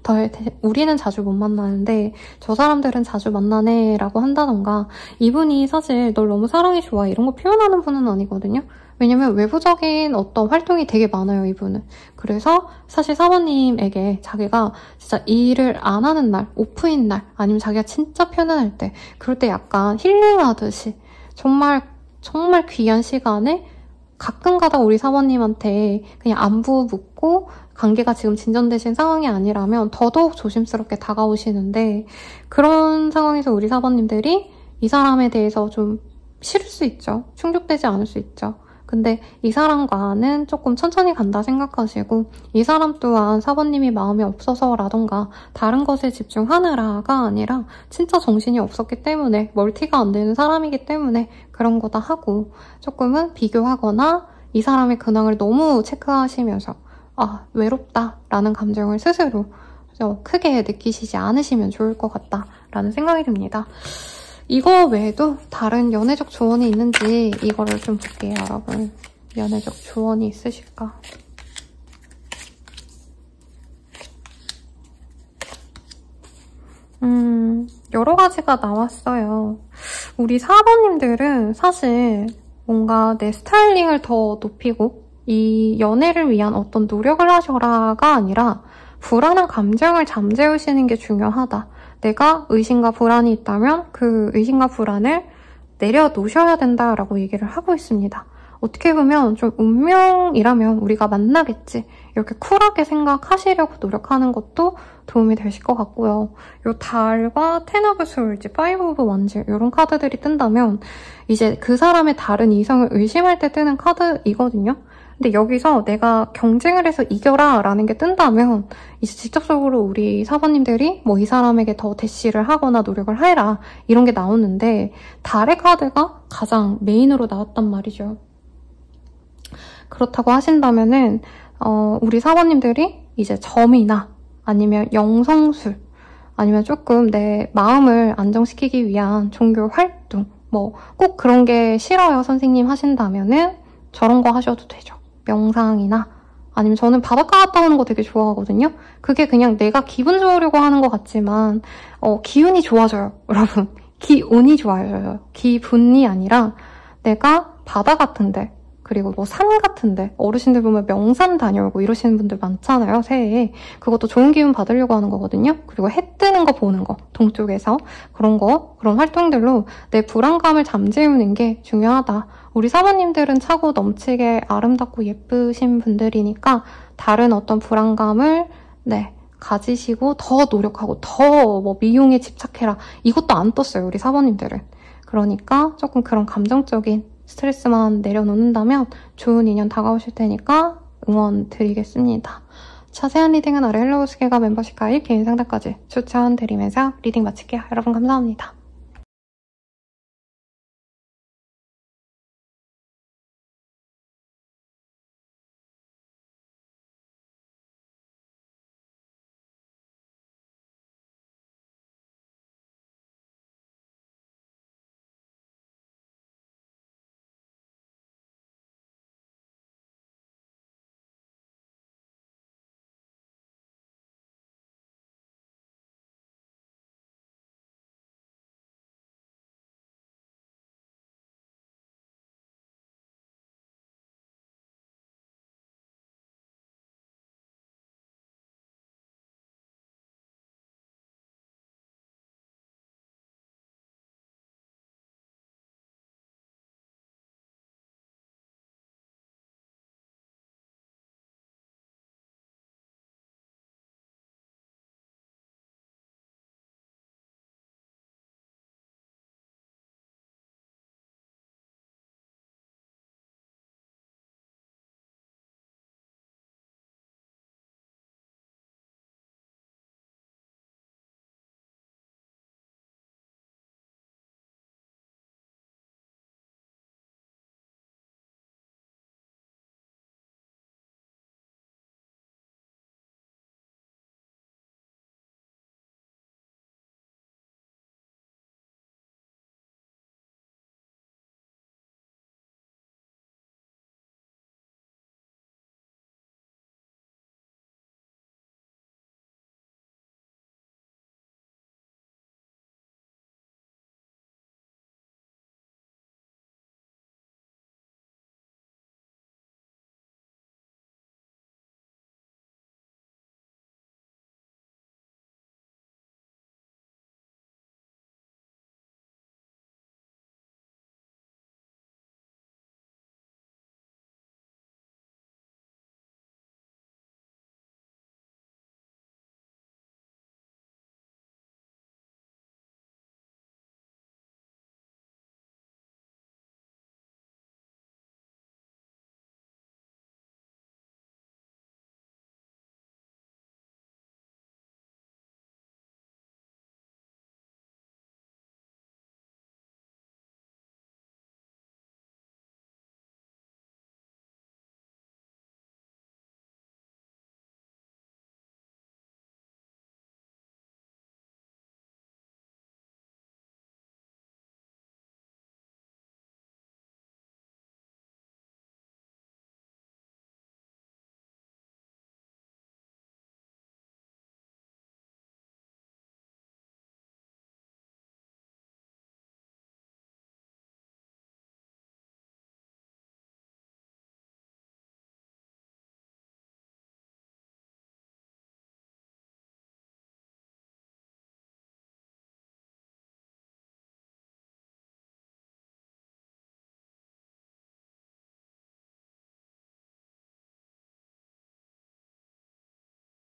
우리는 자주 못 만나는데 저 사람들은 자주 만나네 라고 한다던가, 이분이 사실 널 너무 사랑해 좋아 이런 거 표현하는 분은 아니거든요. 왜냐면 외부적인 어떤 활동이 되게 많아요, 이분은. 그래서 사실 사모님에게 자기가 진짜 일을 안 하는 날, 오프인 날, 아니면 자기가 진짜 편안할 때, 그럴 때 약간 힐링하듯이 정말 귀한 시간에 가끔 가다 우리 사모님한테 그냥 안부 묻고 관계가 지금 진전되신 상황이 아니라면 더더욱 조심스럽게 다가오시는데, 그런 상황에서 우리 사모님들이 이 사람에 대해서 좀 싫을 수 있죠. 충족되지 않을 수 있죠. 근데 이 사람과는 조금 천천히 간다 생각하시고, 이 사람 또한 사번님이 마음이 없어서라던가 다른 것에 집중하느라가 아니라 진짜 정신이 없었기 때문에, 멀티가 안 되는 사람이기 때문에 그런 거다 하고, 조금은 비교하거나 이 사람의 근황을 너무 체크하시면서 아, 외롭다라는 감정을 스스로 크게 느끼시지 않으시면 좋을 것 같다라는 생각이 듭니다. 이거 외에도 다른 연애적 조언이 있는지 이거를 좀 볼게요, 여러분. 연애적 조언이 있으실까? 여러 가지가 나왔어요. 우리 4번님들은 사실 뭔가 내 스타일링을 더 높이고 이 연애를 위한 어떤 노력을 하셔라가 아니라 불안한 감정을 잠재우시는 게 중요하다. 내가 의심과 불안이 있다면 그 의심과 불안을 내려놓으셔야 된다라고 얘기를 하고 있습니다. 어떻게 보면 좀 운명이라면 우리가 만나겠지, 이렇게 쿨하게 생각하시려고 노력하는 것도 도움이 되실 것 같고요. 요 달과 텐 오브 스월즈, 파이브 오브 원즈 이런 카드들이 뜬다면 이제 그 사람의 다른 이성을 의심할 때 뜨는 카드이거든요. 근데 여기서 내가 경쟁을 해서 이겨라 라는 게 뜬다면 이제 직접적으로 우리 사번님들이 뭐 이 사람에게 더 대시를 하거나 노력을 해라 이런 게 나오는데, 달의 카드가 가장 메인으로 나왔단 말이죠. 그렇다고 하신다면은 우리 사번님들이 이제 점이나 아니면 영성술, 아니면 조금 내 마음을 안정시키기 위한 종교 활동, 뭐 꼭 그런 게 싫어요 선생님 하신다면은 저런 거 하셔도 되죠. 명상이나 아니면 저는 바닷가 갔다 오는 거 되게 좋아하거든요. 그게 그냥 내가 기분 좋으려고 하는 것 같지만 기운이 좋아져요, 여러분. 기운이 좋아져요. 기분이 아니라 내가 바다 같은데, 그리고 뭐 산 같은데, 어르신들 보면 명산 다녀오고 이러시는 분들 많잖아요, 새해에. 그것도 좋은 기운 받으려고 하는 거거든요. 그리고 해 뜨는 거 보는 거, 동쪽에서. 그런 활동들로 내 불안감을 잠재우는 게 중요하다. 우리 사모님들은 차고 넘치게 아름답고 예쁘신 분들이니까 다른 어떤 불안감을 가지시고 더 노력하고 더 뭐 미용에 집착해라 이것도 안 떴어요, 우리 사모님들은. 그러니까 조금 그런 감정적인 스트레스만 내려놓는다면 좋은 인연 다가오실 테니까 응원 드리겠습니다. 자세한 리딩은 아래 헬로우스케가 멤버십 가입, 개인 상담까지 추천드리면서 리딩 마칠게요. 여러분 감사합니다.